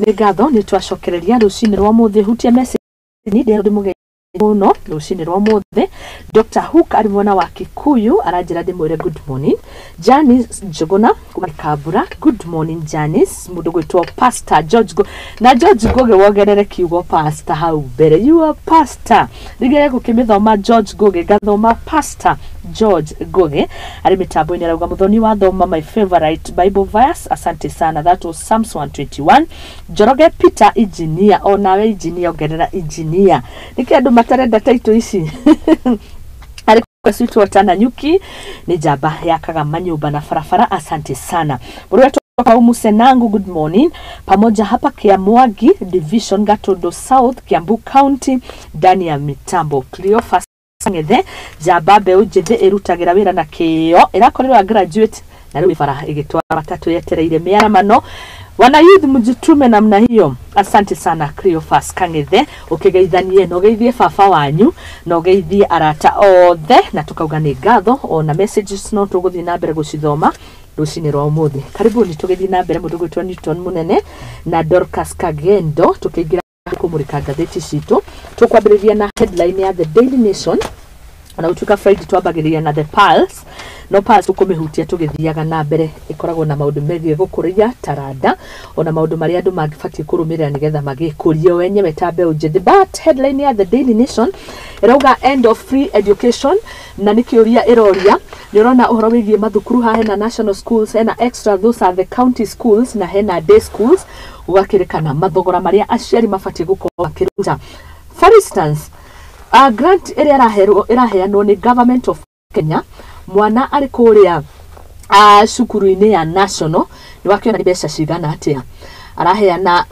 nĩ ngatho nĩ twacokereria rũcinĩ rwa mũthĩ hutia message ni ndĩ mũgeni muno rũcinĩ rwa mũthĩ. Dr. Hook ari mwana wa Kikuyu aranjira ndĩmwĩre good morning. Janice Njuguna kuma Kabura, good morning Janice. Mũndũ gwĩtwo Pastor George na George Goge wongerere kiugo pastor hau mbere. You are pastor. Ndigere gũkĩmĩthoma George Goge ngathoma Pastor George Goge. Ari mitambo-inĩ arauga mũthoni wa thoma my favorite Bible verse. Asante sana. That was Psalms 121. Njoroge Peter engineer. O nawe engineer ongerera engineer. Niki andu matarenda taito ici. Ari kwesitu watana nyuki ni jaba yakaga manyumba na farafara. Asante sana. Muruetu kwa Musenangu, good morning. Pamoja hapa Kiamwagi Division Gatondo South Kiambu County ndani ya mitambo. Cleophas Ngethe Jababe ujithe irutagira wira na kio irakorirwa graduate na riu ifara igitwara matatu yetereire miaramano. Wana youth mjitume namna hiyo. Asante sana Cleophas Kangethe ukigeithanie no geithie baba wanyu no geithie arata othe na tukauga ni ngatho ona messages no tuguthii na mbere gucithoma rucinĩ rwa umuthi. Karibuni tugeithie na mbere mundu gwitwa Newton Munene na Dorcas Kagendo tukiingira kumurika ngathĩti citu. Tukwambĩrĩria na headline ya The Daily Nation ona utuka Friday twambagĩrĩria na The Pulse. No Pulse tukumihutia tugithiaga na mbere ikoragwo na maundu megie gukuria taranda ona maundu maria andu magibatie kurumirira nigetha magikurie wenyewe ta mbeũ njithi. But headline ya The Daily Nation irauga end of free education na nikiuria iroria nirona uhoro wigie mathukuru ha hena national schools hena extra those are the county schools na hena day schools ugakirikana mathogora maria aciari mabatie gukorwo makiruta. For instance, grant iraheanwo ni government of Kenya mwana ari kuria cukuru-ini ya national ni wakiona ni mbeca cigana atia araheana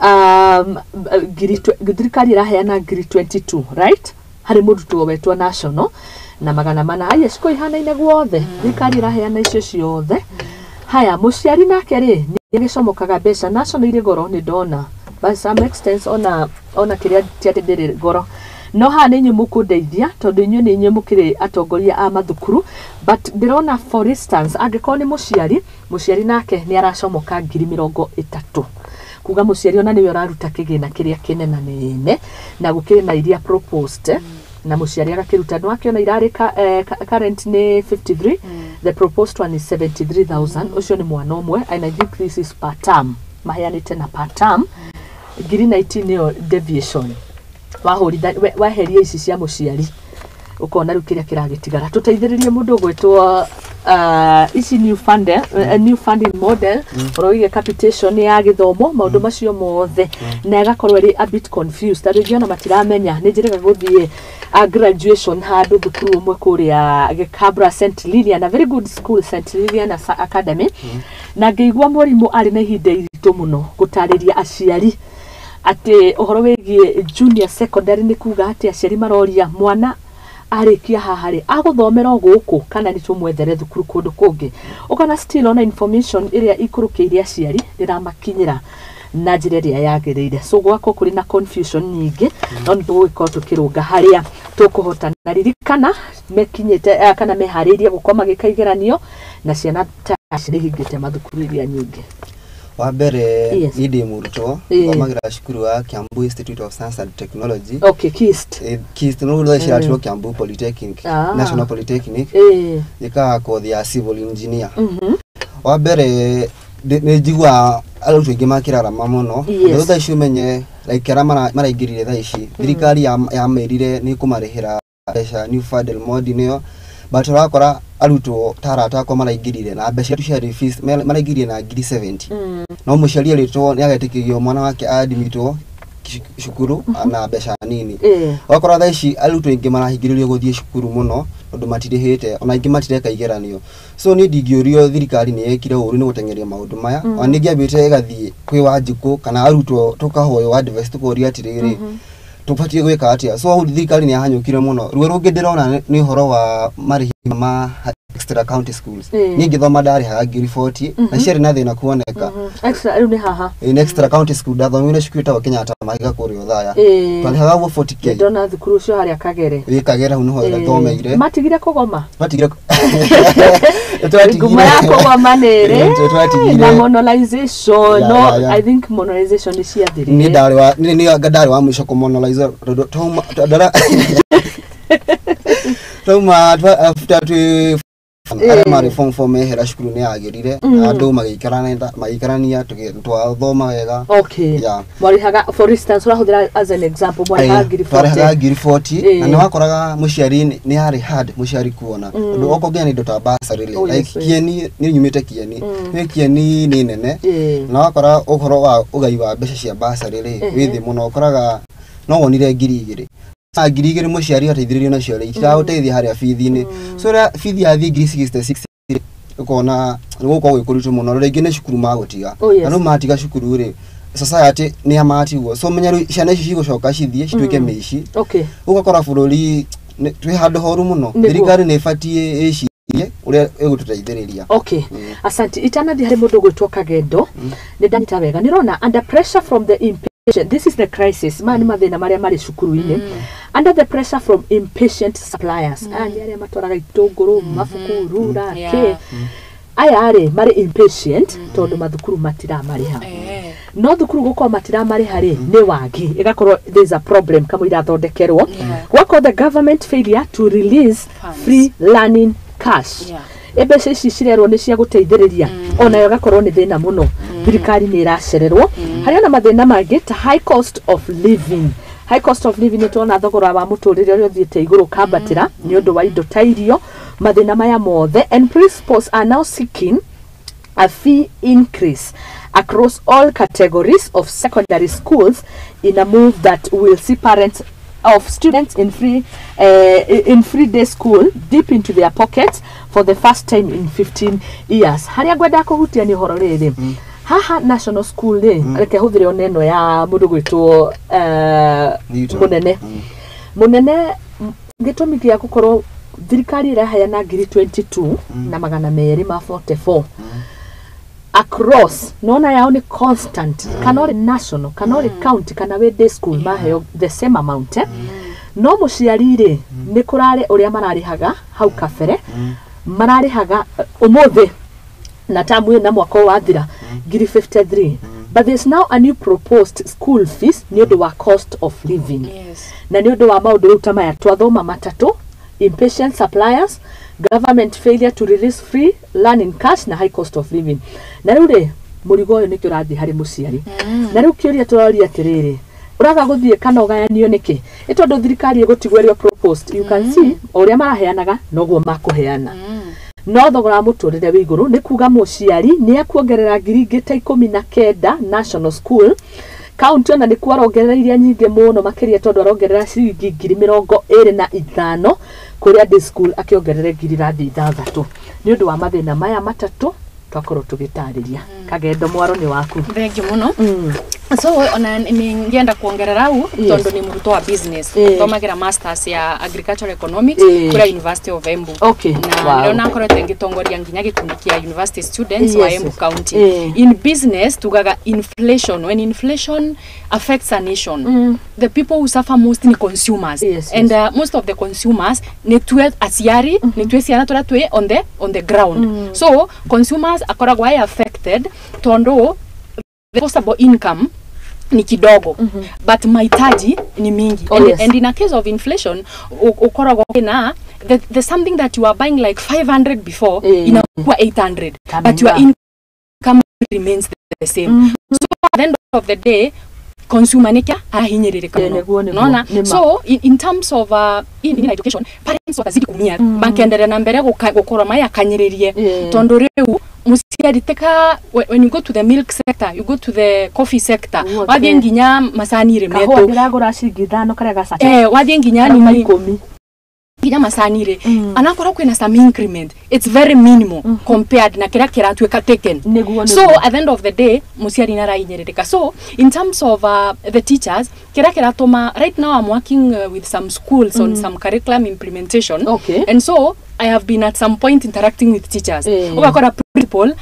thirikari iraheana ngiri 22 right hari murutwo wetwa national na magana mana aye ciko ihana-ine guothe thirikari iraheana icio ciothe. Haya muciari nake ri ni gicomokaga mbeca national iri goro ni ndona by some extent ona kiria tiati ndiri goro no ha ni nyumu kundeithia tondu inyu ni nyumu kire atongoria a mathukuru. But ndirona for instance angĩkorwo ni muciari nake ni aracomoka ngiri 30 kuga muciari ona niwe araruta kigina kiria kinenanene na gukiri na iria proposed na muciari agakiruta no akiona irarika current ni 53 the proposed one is 73,000 ucio ni mwana umwe and I think this is per term maheanite na per term ngiri 19 yo deviation waheria ici cia muciari ukona rukiria kiragitigara tuteithiririe mundu gwetwo ici new funding model roige capitation ya githomo maundu macio mothe na igakorwo ri a bit confused tari ona matiramenya ni njiraga guthie a graduation handu thukuru umwe kuria Gikabra St Lilian a very good school St Lilian Academy na ngeigua mwarimu ari na ihinda iritu muno gutariria aciari ati uhoro wigie junior secondary ni kuga ati aciari maroria mwana arikia hahari aguthomera guku kana ni tumwethere thukuru kundu kungi ukana still ona information iria ikurukiire aciari ndirakinyira na njira iria yagiriire. So gwako kuri na confusion nyingi no ndugiko tukirunga haria tukuhotana ririkana mekinyite kana mehariria gukoma gikaigeranio na ciana ta cirihingite mathukuru iria nyingi. Wabere idi murutwo omagira shukuru wa Kiambu Institute of Science and Technology. Okay, KIST no ndo shiratuo Kiambu Polytechnic National Polytechnic ika kothi ya civil engineer. Wabere nejigwa alutu igima kirara mamono ndo ishu menye like kera maraigirire tha ici thirikari ya merire ni kumarihira mbeca new federal mode niyo but rakora alutu tarata ko maraigirire na mbeca tushare fees maraigirire na ngiri 70 no muciari ritwo ni agatikigio mwana wake admitwo shukuru na mbeca nini wakora tha ici alutu ingi marahingiririo guthie shukuru muno ndo matirihite ona ingi matireka igeranio. So ni ndigiorio thirikari ni yekire uru ni gutengeria maundu maya oni ngiambite gathie kwi wanjiku kana aruto tukahoyo advice tukoria atiriri tupatie gwika atia. So thirikari ni yahanyukire muno ruo rungi ndirona ni horo wa marihi ma extra county schools ningi thoma ndari ha ngiri 40 na ciari na thina kuoneka extra ni haha in extra county school ndathomire cukuru Kenyatta mahiga kuri Othaya twalihaga 40k ndona thukuru cio haria Kagere Kagere hu niho thomeire matigire kugoma twatigira kugoma nere na monolization no I think monolization is here there ni ndari wa mwisho ku monolize toma after to mari form mehera cukuru ni agirire andu magikarania twathoma wega okay mwarihaga for instance urahuthira as an example mwarihaga ngiri 40 na wakoraga muciari ni hari hard muciari kuona ndu okogea ni dota basari like kieni ni nyumite kieni ni kieni ni nene na wakora ukoro wa ugai wa mbeca cia basari withi muno okoraga no wonire ngiri igiri agirigere muciari ateithiririo na cio ira uteithia haria fithi-ini so ra fithi ya ngiri 66 ukona nguko gwikuritu muno ringi ne cukuru magutiga anu matiga cukuru ri society ni amatigwo so menyaru ciana ici cigucoka cithie cituike mici ugakora bururi twi handu horu muno thirikari ni ifatie icirie uria egututeithiriria asante itanathi hari mundu gwitwo Kagendo ni ndanyita wega nirona under pressure from the this is the crisis mani mathina maria mari cukuru-ini under the pressure from impatient suppliers ani aria matwaraga itunguru mafuku rura ke aya ari mari impatient tondu mathukuru matira mariha no thukuru gukwa matira mariha ri ni wagi igakorwo there is a problem kama irathondekerwo wako the government failure to release free learning cash ebese ici cirerwo ni cia guteithiriria ona yo gakorwo ni thina muno thirikari ni iracererwo hari ona mathina mangi ta high cost of living ni tona thogora wa muturire uri uthiite iguru kambatira ni undu wa indo ta irio mathina maya mothe and principals are now seeking a fee increase across all categories of secondary schools in a move that will see parents of students in free day school deep into their pockets for the first time in 15 years. Haria gwenda kuhutia ni horo riri. Haha national school ri reke huthire oneno ya mundu gwitwo munene gitumi kia gukorwo thirikari iraheana ngiri 22 na magana meri ma 44 across nona yao ni constant kanori national kanori county kana we day school maheo the same amount no muciari ri ni kurare uria mararihaga hau kafere mararihaga umuthe na tamu na mwaka wa thira ngiri 53 but there's now a new proposed school fees ni undu wa cost of living na ni undu wa maundu ruta maya twathoma matatu impatient suppliers government failure to release free learning cash na high cost of living na riu ri murigo uyu ni kirathi hari muciari na riu kiuria turoria atiriri uraga guthie kana ugayanio niki itondu thirikari igutigwerio proposed you can see uria maraheanaga noguo makuheana no thogora muturire wi iguru ni kuga muciari ni akuongerera ngiri ngita 19 national school county ona ni kwarongerera iria nyingi muno makiria tondu arongerera ciringi ngiri 25 kuria day school akiongerera ngiri rathi 6 ni undu wa mathina maya matatu twakorwo tugitariria Kagendo mwaro ni waku thank you muno so ona ningienda kuongerera u tondu ni muruto wa business thomagira masters ya agricultural economics kura University of Embu na leo nakorete ngitongoria nginya gikundi kia university students wa Embu County in business tugaga inflation when inflation affects a nation the people who suffer most ni consumers and most of the consumers ni tue asiari ni tue siana tora tue on the ground so consumers akoragwa affected tondo the possible income ni kidogo but mahitaji ni mingi and in a case of inflation ukoragwa na the something that you are buying like 500 before inakuwa 800 but your income remains the same so at the end of the day consumer nika ahinyerereka unaona so in terms of in education parents watazidi kumia bankendelea na mbere gukora maya kanyererie tondo reu musiari teka when you go to the milk sector you go to the coffee sector wathie nginya masani remeto ndagura ciringi 5 kare gacaca wathie nginya ni 10 nginya masanire anakora kwina some increment, it's very minimal compared na kira kiratweka taken. So at the end of the day musiari nara inyereka. So in terms of the teachers kira toma, right now I'm working with some schools on some curriculum implementation, and so I have been at some point interacting with teachers. Ukakora principal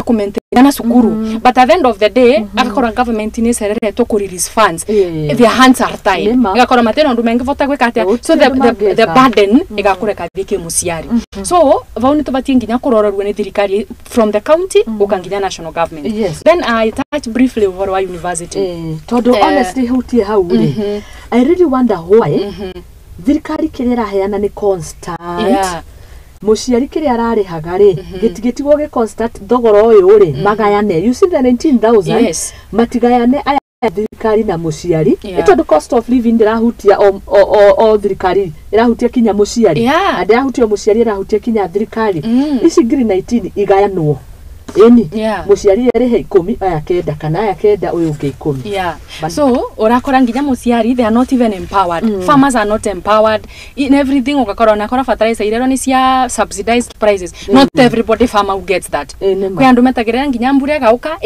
comment na sukuru, but at the end of the day akakora government ni serere to ko release funds, their hands are tied. Akakora mateno ndumenga vota gwe katia, so the burden igakora kabike musiari. So vauni to batingi nya kurora rwene thirikari from the county ukanginya national government. Then I touch briefly over our university. Todo honestly hutie hauri, I really wonder why thirikari kirera heana ni constant. Musiari kiri arare hagare getigetigwo ge constant thogoro uyu ri magayane, you see the 19,000 matigayane aya thirikari na musiari ito the cost of living ndirahutia o thirikari irahutia kinya musiari ndirahutia musiari irahutia kinya thirikari ici ngiri 19 igayanwo eni musiari erehe 10 aya kenda kana aya kenda uyu unge 10. So orakora nginya musiari they are not even empowered. Farmers are not empowered in everything. Ukakora nakora fertilizer irero ni cia subsidized prices. Not everybody farmer who gets that. Kwa andu metagerera nginya mbure gauka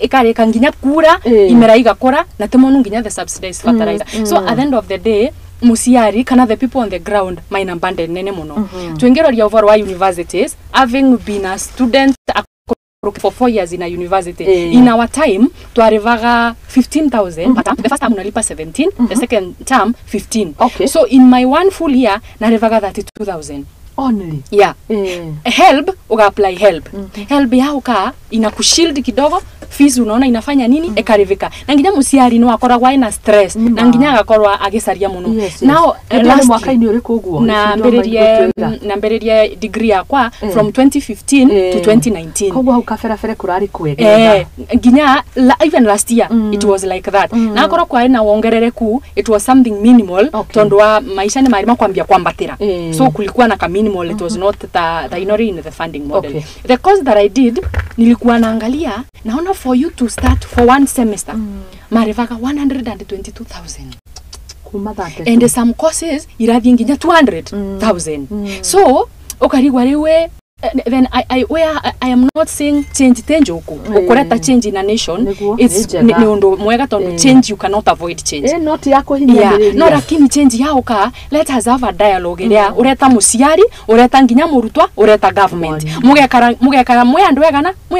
ikareka nginya kura imera igakora na temonu nginya the subsidized fertilizer. So at the end of the day musiari kana the people on the ground mine abandon nene muno. Tuengeroria over our universities, having been a student for 4 years in a university. In our time, to arivaga 15,000, but the first time unalipa 17, the second term 15. So in my one full year, narivaga 32,000. Only? Help, uga apply help. Help ya uka inakushield kidogo, fees unaona inafanya nini ekarivika. Nanginya musiari no akoragwa ina stress, nanginya agakorwa agesaria muno. Now last mwaka ini uri kuguo na mbereria degree yakwa from 2015 to 2019. Kuguo ukafera kurari kwegera. Nginya even last year it was like that. Na akoragwa ina wongerereku, it was something minimal tondwa maisha ni marima kwambia kwambatira. So kulikuwa na minimal, it was not the inori in the funding model. The course that I did nilikuwa naangalia naona for you to start for one semester marivaka 122,000 and some courses irathi nginya 200,000. So okarigwa riwe then I am not saying change oku ukoreta change in a nation. It's ndo mwega tondo change you cannot avoid change. Not yako hinyamiriria. No lakini change ya uka let us have a dialogue ria ureta musiari ureta nginya murutwa ureta government mugekara mwe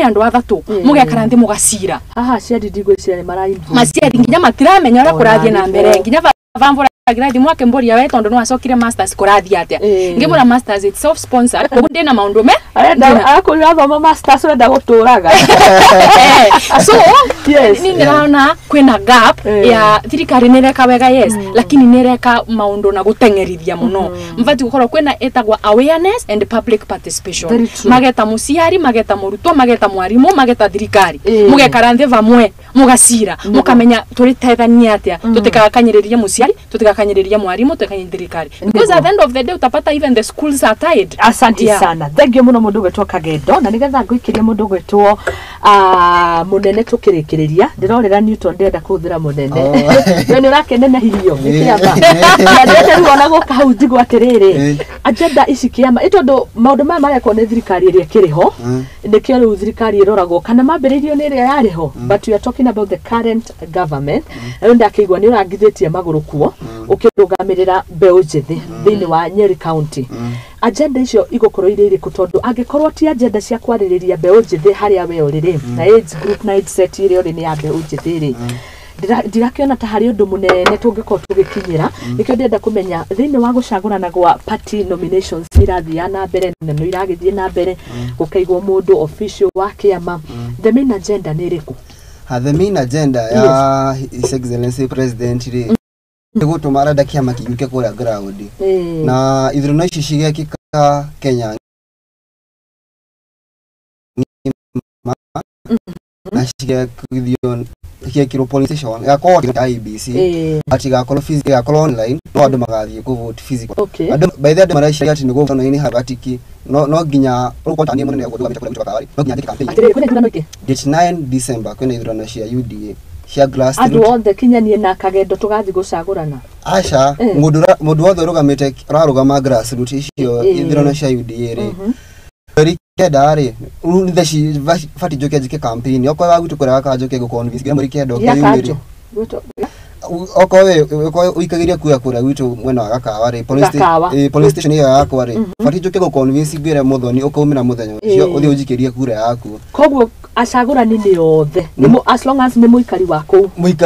andu athatu mugekara nthi mugacira ciadi digwe ciari maraimbu maciari nginya matiramenya ora kurathie na mbere nginya vamvora grade mwake mboria we tondo no acokire masters kurathia atia ngimura masters it's self sponsored ugunde na maundu me akura thoma masters urenda guturaga so ni ndiraona kwina gap ya thirikari nereka wega lakini nereka maundu na gutengerithia muno mvati gukorwo kwina etagwa awareness and public participation mageta musiari mageta murutwa mageta mwarimu mageta thirikari mugekara nthi vamwe mugacira mukamenya turitethania atia tutikakanyiriria musiari tutikakanyiriria mwarimu tutikakanyiriria thirikari because at the end of the day utapata even the schools are tied. Asante sana, thank you muno mundu gwetwo Kagedo na nigetha ngwikiria mundu gwetwo munene tukirikiria ndirorera Newton ndenda kuthira munene ni urakenena hirio nikiamba na ndete ruona guka hau njigo atiriri agenda ici kiama itondo maundu maya mareko ni thirikari iria kiriho nikio riu thirikari iroragwo kana mambiririo ni iria yariho but we are talking about the current government ndo ndakigwa ni urangithitie maguru kuo ukirugamirira mbeu njithi thiini wa Nyeri County. Agenda icio igũkorwo irĩ kutondu angikorwo ti agenda cia kwarĩrĩria mbeu njithi haria we uriri na age group na age set ire uri ni ya mbeu njithi ri ndirakiona ta hari undu munene tungikorwo tugikinyira nikio ndenda kumenya thiini wa gucagurana gwa party nominations irathia na mbere na no iragithie na mbere gukaigwo mundu official wa kiama. The main agenda ni iriku? The main agenda ya His Excellency President ri ego tumara dakia makiuke kura ground na ithurano ici cigekika Kenya na cigekithio kiro politician ya ko IBC atiga kolo physical ya kolo online no andu magathie ku vote physical by the mara cia ati ni governor ini habatiki no ginya uko tani munene gutwa bitakula kawari no ginya campaign date 9 December kwena ithurano cia UDA cia glass adu all the Kenya ni na Kagedo tugathi gucagurana Asha mundu wothe rugamite rarugama grassroots icio ithirano cia UDA ri ri kenda ri ndeshi fati joke jike campaign oko wagutu kora akajoke go convince gamba rikendo kiyumiri oko we uikagiria kuya kura witu mwena wa gakawa ri police station iyo yakwa ri fati joke go convince gwire muthoni ukaumira muthenya ucio uthi ujikirie kura yaku koguo acagura ni yothe as long as ni muikari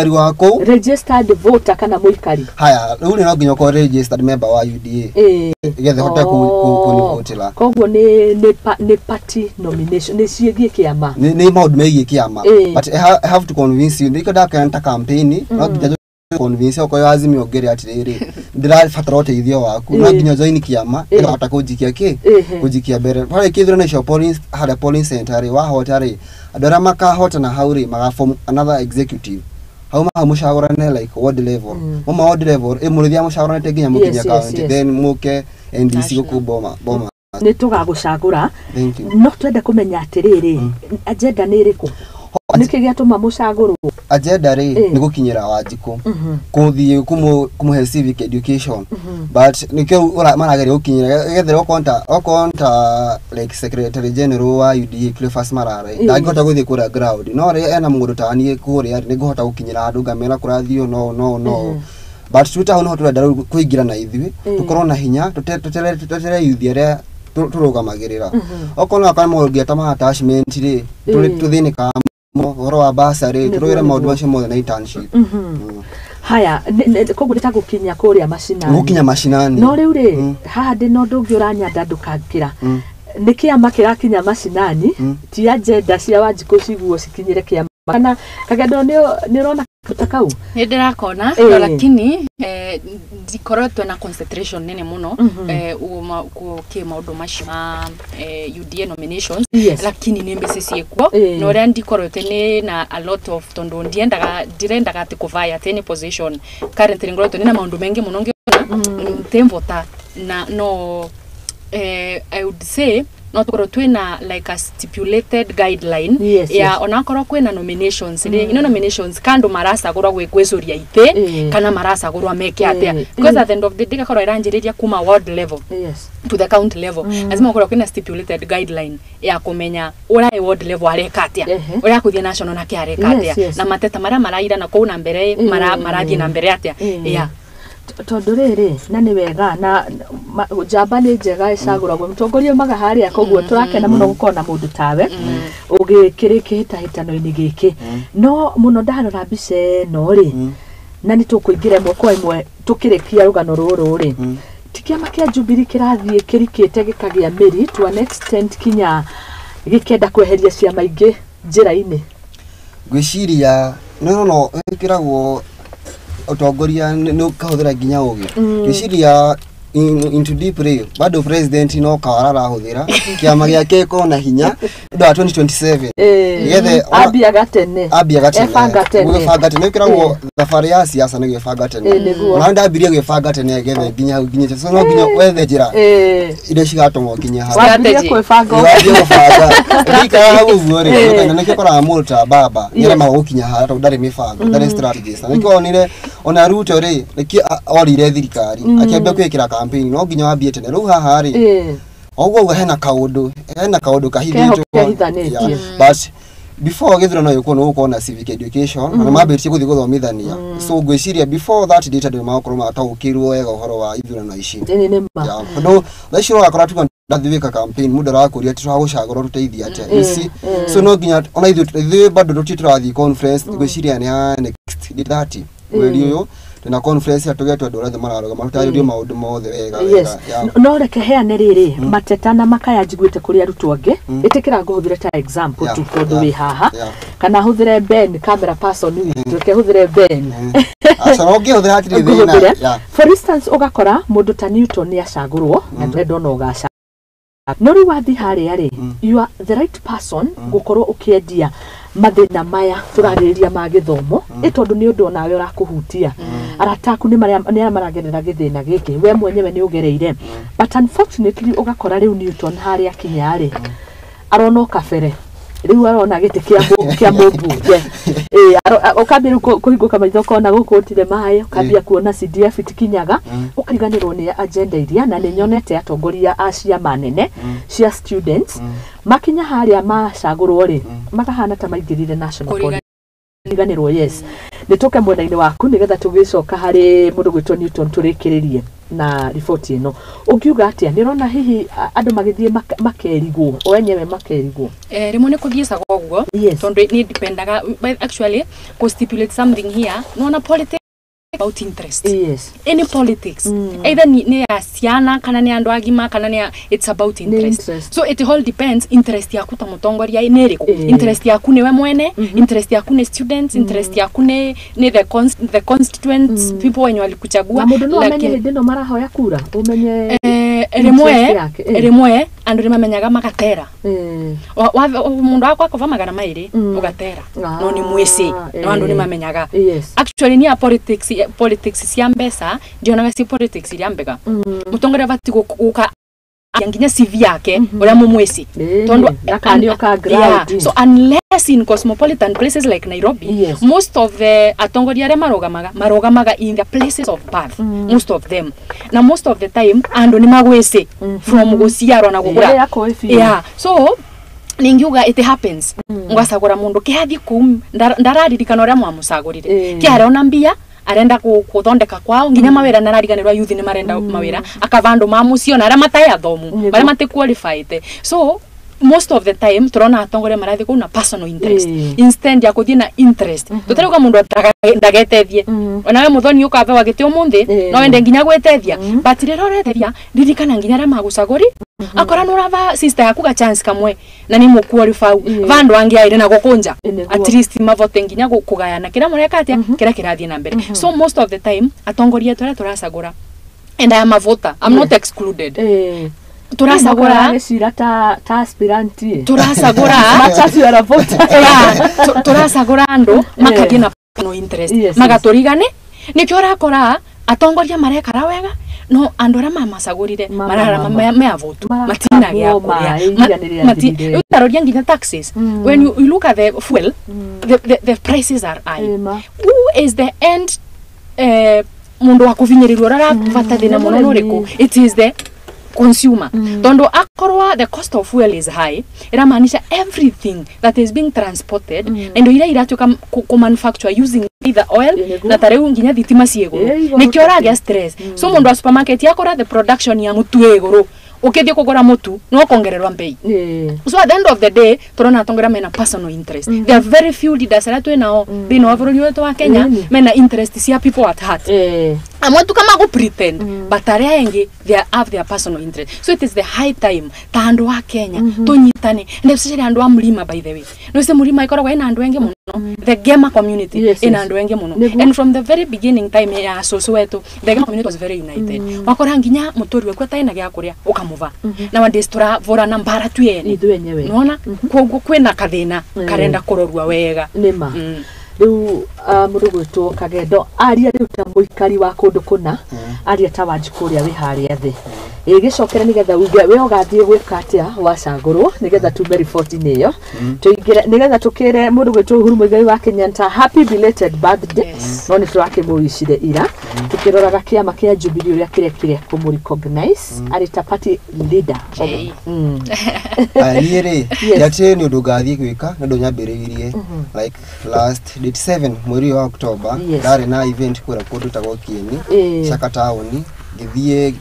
wako registered voter kana muikari haya uri no nginya ko registered member wa UDA gethe hota kunivotela koguo ni party nomination ni ciegie kiama ni maundu megie kiama but I have to convince you ndikada kanta campaign no nginya convince oko azimi ogere atiriri ndira fatara uteithio waku no nginya join kiama ila hata kujikia bere pale kithiro na police hada polling center wa hotari adora maka hota na hauri maga form another executive hauma mushawara like ward level mama ward level emurithia mushawara teginya mukinya county then muke NDC kuboma ni tugagucagura no twende kumenya atiriri agenda ni iriku niki giatuma mucagurwo agenda ri ni gukinyira Wanjiku kuthie kumuhe civic education but nikio maragere gukinyira gethera okonta like secretary general wa UDA Cleophas Marare ndangihota guthie kura ground no ri ena mundu tani kuria ni guhota gukinyira andu ngamera kurathio no but tuta no turenda kuingira na ithui tukorwo na hinya tutere youth area turugamagirira okona kana mogia tama attachment ri tuthinika horo wa basari turoira maundu acio mothe na internship haya koguo nitagukinya kuria mashinani gukinya mashinani no riu ri haha ndi no ndungi uranyanda ndukakira nikiama kirakinya mashinani ti agenda cia Wanjiku ciguo cikinyire kiama kana kagendo ni rona kutakau ni ndirakona lakini dikorotwe na concentration nene muno ku maundu mashima UDA nominations lakini ni mbese ciekwo no ria ndikorotwe ni na a lot of tondo ndirendaga ati kuvaya at any position currently ngorotwe ni na maundu mengi muno ngiona temvota na no I would say not twina like a stipulated guideline ya onakoro kwena nominations ino nominations kando marasa gorwa gwekwesuria ite kana marasa gorwa meke atia because at the end of the day kakoro iranjiriria kuma ward level to the county level lazima gorwa kwena stipulated guideline ya kumenya ura ward level areka atia ura kuthia national na kiareka atia na mateta maraira na kuna mbere marathi na mbere atia tondu riri na ni wega na jamba ni njega icaguragwo mutongoria maga haria koguo turakena muno gukona mundu tawe ugikiriki hitahitano-ini giki no muno ndarora mbica no ri na ni tukuingira mwako imwe tukirikia rugano ruru ri tikiama kia Jubilee kirathie kirikite gikagia miri to an extent kinya gikenda kweheria ciama ingi njira-ini gwiciria no ikiragwo utongoria no kahuthira ginya ugi gwiciria into deep ray bado president no kawara huthira kiama giake ko na hinya ndo 2027 yethe abia gatene efanga tene kiragwo thabari ya siasa ni gefanga tene na ndambirie gefanga tene gethe ginya so no ginya wethe njira ide cigatongo kinya ha strategy kwefanga ikara uguo ri na nikora multa baba nyere magukinya ha ndari mifanga ndari strategies na nikionire ona Ruto ri niki orire thirikari akiambia kwikira campaign no nginya wambie tene ru haha ri ogwo hena kaundu kahithito but before githurano yuko no ukona civic education na mabiriti kuthi guthomithania so gwiciria before that data de makoroma ataukirwo wega uhoro wa ithurano ici ndo thaicio akora tu ndathivika campaign muda rakuria turagucagura ruteithia atia isi so no nginya ona ithu bado tutirathi conference gwiciria ni next 30 weli uyo na conference atugetwa ndora mararoga marutaririo maundu mothe wega no reke heane riri mateta na makaya njiguite kuri arutwo angi itikira nguhuthire ta example tu tondu wi haha kana huthire Ben camera person witu reke huthire Ben so ngihuthira hatiri thina for instance ugakora mundu ta Newton ni acagurwo na ndendo no gaca no ri wathi haria ri you are the right person gukorwo ukiendia mathina maya turaririria ma githomo itondu ni undu nawe urakuhutia arataku ni maragerera githina giki we mwenyewe ni ugereire but unfortunately ugakora riu Newton haria kinyari arono kabere riu arona gite kia mũmbunge ukambia kuhinguka maitho kona gukutire maĩ ukambia kuona CDF itikinyaga ukariganirwo ni agenda iria na ni nyonete atongoria a ciama nene cia students makinya haria macagurwo ri makahana ta maingirire national riganirwo yes nituke mwena-ini waku nigetha tugicoka hari mundu gwitwo Newton turikiririe na riboti ino ungiuga atia nirona hihi andu magithie makerigwo wenyewe makerigwo rimwe ni kuthiicaga uguo tondu ni dependaga actually ko stipulate something here no politics about interest. Yes. Any politics. Either ni ya siana kana ni andu agima kana ni it's about interest. So it all depends interest yaku ta mutongoria neriko. Interest yaku ni we mwene, interest yaku ni students, interest yaku ni the constituents people wenye walikuchagua. Mundu no amenye hindino marahoya kura. Umenye rimwe andu ni mamenyaga magatera. Mundu wako akova magana mairi ugatera. No ni mwisi. No andu ni mamenyaga. Actually ni politics cia mbesa ndionaga si politics iria mbega mutongoria bati guka yanginya CV yake ura mumwisi tondo akanio ka ground so unless in cosmopolitan places like Nairobi most of the atongoria are marogamaga in the places of birth most of them na most of the time ando ni magwisi from guciaro na gukura so ningiuga it happens ngasagura mundu kihathi kum ndararirikana ura mwamusagurire kiare ona mbia arenda kuthondeka kwao nginya mawira narariganirwa youth ni marenda mawira akavandu mamucio na ara mataya thomu bare mate qualified so most of the time turona atongoria marathi ku na personal interest instead ya kuthina na interest tuteruga mundu ndagetethie onawe muthoni ukabewa gite umundi no wende nginya gwetethia but rero retethia ririkana nginya ara magusaguri akora nurava sister yaku ga chance kamwe na ni muqualify vandu angi aire na gukunja at least mavote nginya kugayana kira mureka atia kira kirathie na mbere so most of the time atongoria turasagura and I am a voter I'm not excluded turasagura ngesira ta aspirant turasagura matatu ya voter turasagura ando makathie na no interest magatorigane nikyo rakora atongoria marekara wega no andora mama sagurire marara me avotu matina ya kuria utaroria nginya taxes when you look at the fuel the prices are high who is the end mundu wa kuvinyirirwa rara vatathina muno riku it is the consumer tondo akorwa the cost of fuel is high iramaanisha everything that is being transported and iratuka ku manufacture using the oil na tareu nginya thitima ciego nikyo ragia stress so mundu wa supermarket yakora the production ya mutu egoro ukithie kugura mutu no kongererwa mbei so at the end of the day turona atongera mena personal interest there are very few leaders that we now they know bururi wetu wa Kenya mena interest cia people at heart amwetu kama go pretend but area yengi they have their personal interest so it is the high time tando wa Kenya tunyitane and especially andu wa mlima by the way no se mlima ikoragwa ina andu wengi muno the gamer community ina andu wengi muno and from the very beginning time ya soso wetu the gamer community was very united wakora nginya mutori weku ataina gya kuria ukamuva na wandestura vora na mbara tu yene unaona koguo kwena kathina karenda kurorua wega nima riu mundu gwitwo Kagendo aria riu ta muikari wa kundu kuna aria ta wanjikuria wi haria thi igicokera nigetha uge we ugathie gwika atia wacagurwo nigetha tume report niyo tuingire nigetha tukire mundu gwitwo Uhuru Muigai wa Kenyatta happy belated birthday no ni twake muicire ira tukiroraga kiama kia Jubilee uria kirekire kumu recognize ari ta party leader ayire yate ni undu gathie gwika na ndonyambiririe like last date 7 mweri wa October ndari na event kura kundu tagokieni Shaka Town githie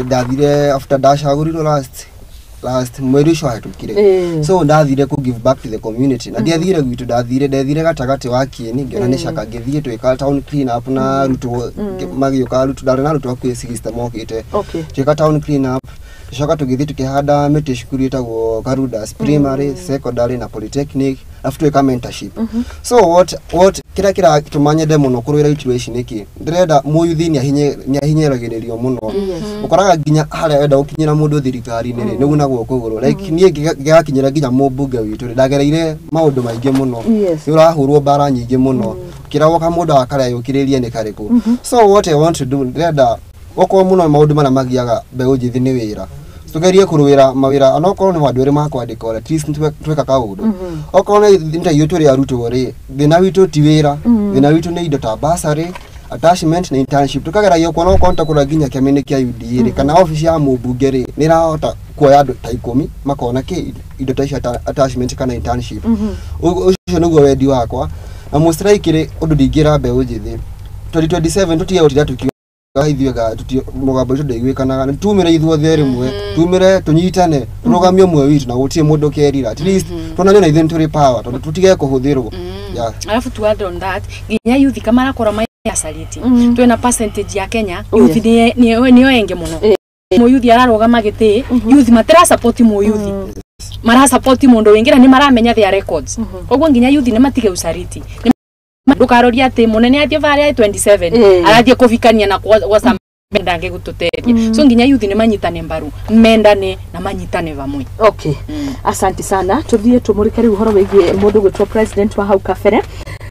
ndathire after dashaguriro last mweri ucio hatukire so ndathire ku give back to the community na ndiathire gwitu ndathire gatagati wa Kieni ngiona ni Shaka githie twika town clean up na ruto magioka ruto ndari na ruto wa kwisi system okite twika town clean up Shaka tugithie tukihanda miti shukuru itagwo Karudas primary secondary na polytechnic after a mentorship so what kira tumanyede muno kurwira situation iki ndirenda muyuthi ni ahinyeragirerio muno ukoraga ginya haria wenda ukinyira mundu thirikari ni nigu nagwo kuguru like nie gigakinyira ginya mubunge witu ndagereire maundu maingi muno urahurwo bara nyingi muno kirawoka mundu akaria yukiririe ni kariku so what I want to do ndirenda oko muno maundu mana magiaga mbeu njithi ni wira tugerie kuruwira mawira anoko ni wadwere makwandika ora at least tweka kaundu okona inta yotore aruto ore thina witu tiwira thina witu ni indo ta basari attachment na internship tukagera yo kono konta kura ginya kiamene kia UDA kana office ya mubungere nirahota kuoya andu ta 10 makona ki indo ta attachment kana internship ucio niguo wendi wakwa na mustraikire undu ndingira mbeũ njithi 2027 tutie utira tukio ithuega tuti mugambo icio ndaiguikanaga tumire ithuothe rimwe tumire tunyitane turugamie mwe witu na gutie mundu kerira at least tonane na ithen turi power tondu tutige kuhuthirwo alafu to add on that ginya youth kama rakora mai asaliti twena percentage ya Kenya youth niyo enge muno mo youth ararugama giti youth matera support mo youth mara support mundu wingira ni maramenya their records ogwo ginya youth ni matige usariti ndukaroria ati munene atie varia 27 arathie kuvikania na wasa mendange gututeria so nginya youth ni manyitane mbaru mendane na manyitane vamwe. Okay, asante sana. Tuthie tumurike riu horo wigie mundu gwitwa president wa hau kabere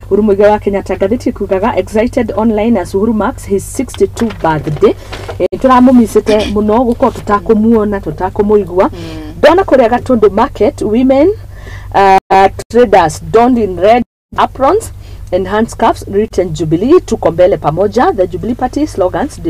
Uhuru Muigai wa Kenyatta. Gatheti kugaga excited online as Uhuru marks his 62 birthday. Turamumisite muno guko tutakumuona tutakumuigua ndona kuria Gatundu market women traders donned in red aprons and handscarves written Jubilee tuko mbele pamoja. The Jubilee Party slogans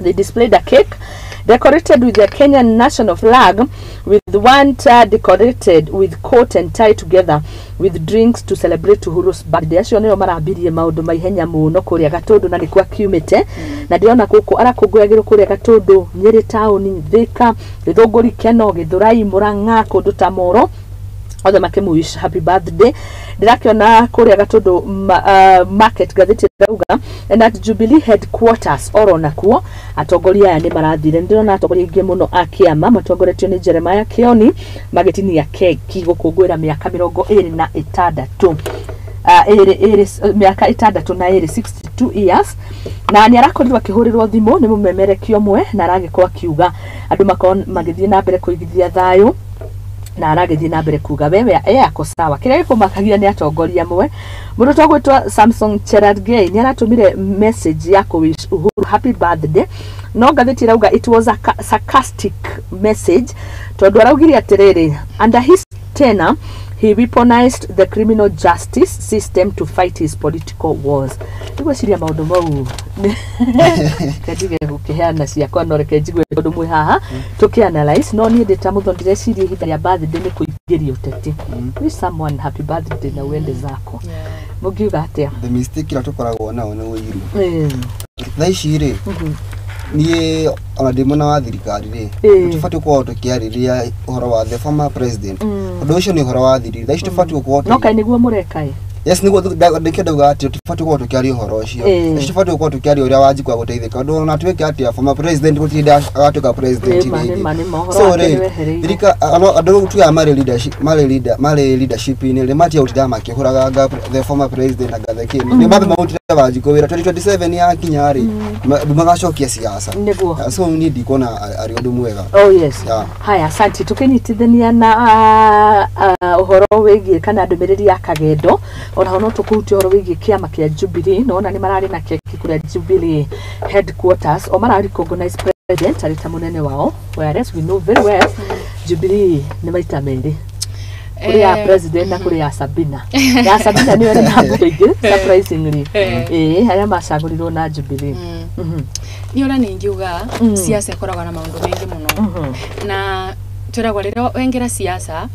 they displayed a cake decorated with the Kenyan national flag with one decorated with coat and tie together with drinks to celebrate Uhuru's birthday. Acio nio marabirie maundu maihenya muno kuria Gatundu na nikwa kiumite na ndiona guku arakunguyagirwo kuria Gatundu Nyeri town Thika Githunguri Keno Githurai Murang'a kundu ta Moro othe makemuwish happy birthday. Ndirakiona kuria Gatundu market gatheti rauga and at Jubilee headquarters oro nakuo atongoria aya ni marathire ndirona atongoria ingi muno akiama matongoretio ni Jeremiah Kioni magitini ya keki gukungwira miaka 26 miaka 6 na 62 years na ni arakorirwa kihurirwo thimu ni mumemerekio mwe na aragikwa kiuga andu makon magithie na mbere kuigithia thayo na aragithie na mbere kuga wewe yako sawa kire kumakagia ni atongoria mwe mundu togwitwa Samson Cherargei ni aratumire message yako wish Uhuru happy birthday no gatheti rauga it was a sarcastic message tondu araugiria atiriri under his tenure he weaponized the criminal justice system to fight his political wars. Iko siria maundu mau kadige gukiheana ciakwa no reke njigwe undu mwe haha tukianalyze no ni ndita muthondire ciria ihinda ria birthday ni kuingiria uteti wish someone happy birthday na wende zako mugiuga atia the mistake ira tukoragwo nao ni wiru thaiciri ni ona ndimona wa thirikari ri tufati kwa tukiariria uhoro wa the former president undu ucio ni uhoro wa thirikari thaici tufati kwa no kai niguo murekai yes niguo ndikenda ati tufati kwa tukiaria uhoro ucio thaici tufati kwa tukiaria uria waji kwa guteithika undu na tweke ati former president gutinda agatuka president so thirika andu tuya mari leadership ni le mati utida makihuraga the former president agatheki ni mabe mauti waji kwa 2027 ya kinyari magacokia siasa so we need ikona ari undu mwega. Oh yes, haya asante tukinyitithania na uhoro wigie kana ndumiriri ya kagendo ona hono tukuhutia uhoro wigie kiama kia Jubilee nona ni marari na keki kuria Jubilee headquarters o marari recognize president arita munene wao whereas we know very well Jubilee ni maita meri kuria president na kuria Sabina ya Sabina ni wale mambo mengi surprisingly haya macagurirwo na Jubilee ni ora ningiuga siasa ikoragwa na maundu mengi muno na turagwa rero wengera siasa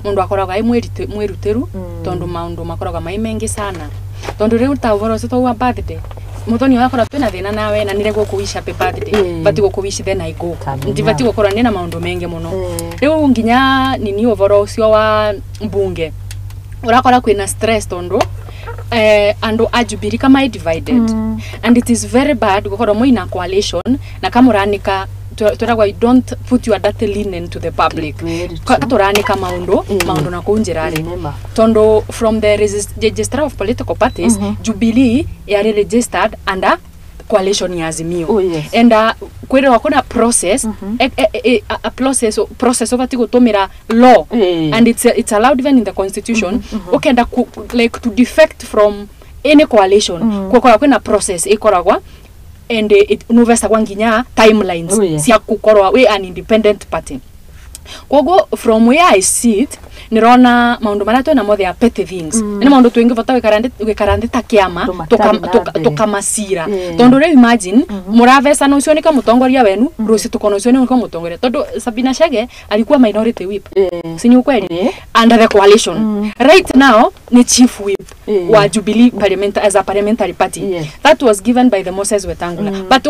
mundu akoragwa ai mwirutiru tondu maundu makoragwa mai mengi sana tondu riu ta uvoro cito wa birthday mutoni wakora twina thina nawe na nire gukuwisha happy birthday bati gukuwishi then I go ndivati gukora nina maundu mengi muno riu nginya nini uvoro ucio wa mbunge urakora kwina stress tondu and Jubilee kama divided and it is very bad gukora moina coalition na kamuranika turagwa don't put your dirty linen to the public katuranika maundu na kunjirani tondo from the register of political parties Jubilee are registered under coalition ya Azimio and kwera wakona process a process of gutumira law and it's allowed even in the constitution okenda like to defect from any coalition kwa kwena process ikoragwa and novesta kwa nginya timelines cia kukorwa we an independent party. Kogo from where I sit nirona maundu maria twina mothe ya petty things ni maundu twingi vota wikarandi ta kiama tukamasira tondu re imagine muravesa no ucio ni ka mutongoria wenu ruci tukona ucio ni ka mutongoria tondu Sabina Chege alikuwa minority whip sinyu kweli under the coalition right now ni chief whip wa Jubilee parliament as a parliamentary party that was given by the Moses Wetangula but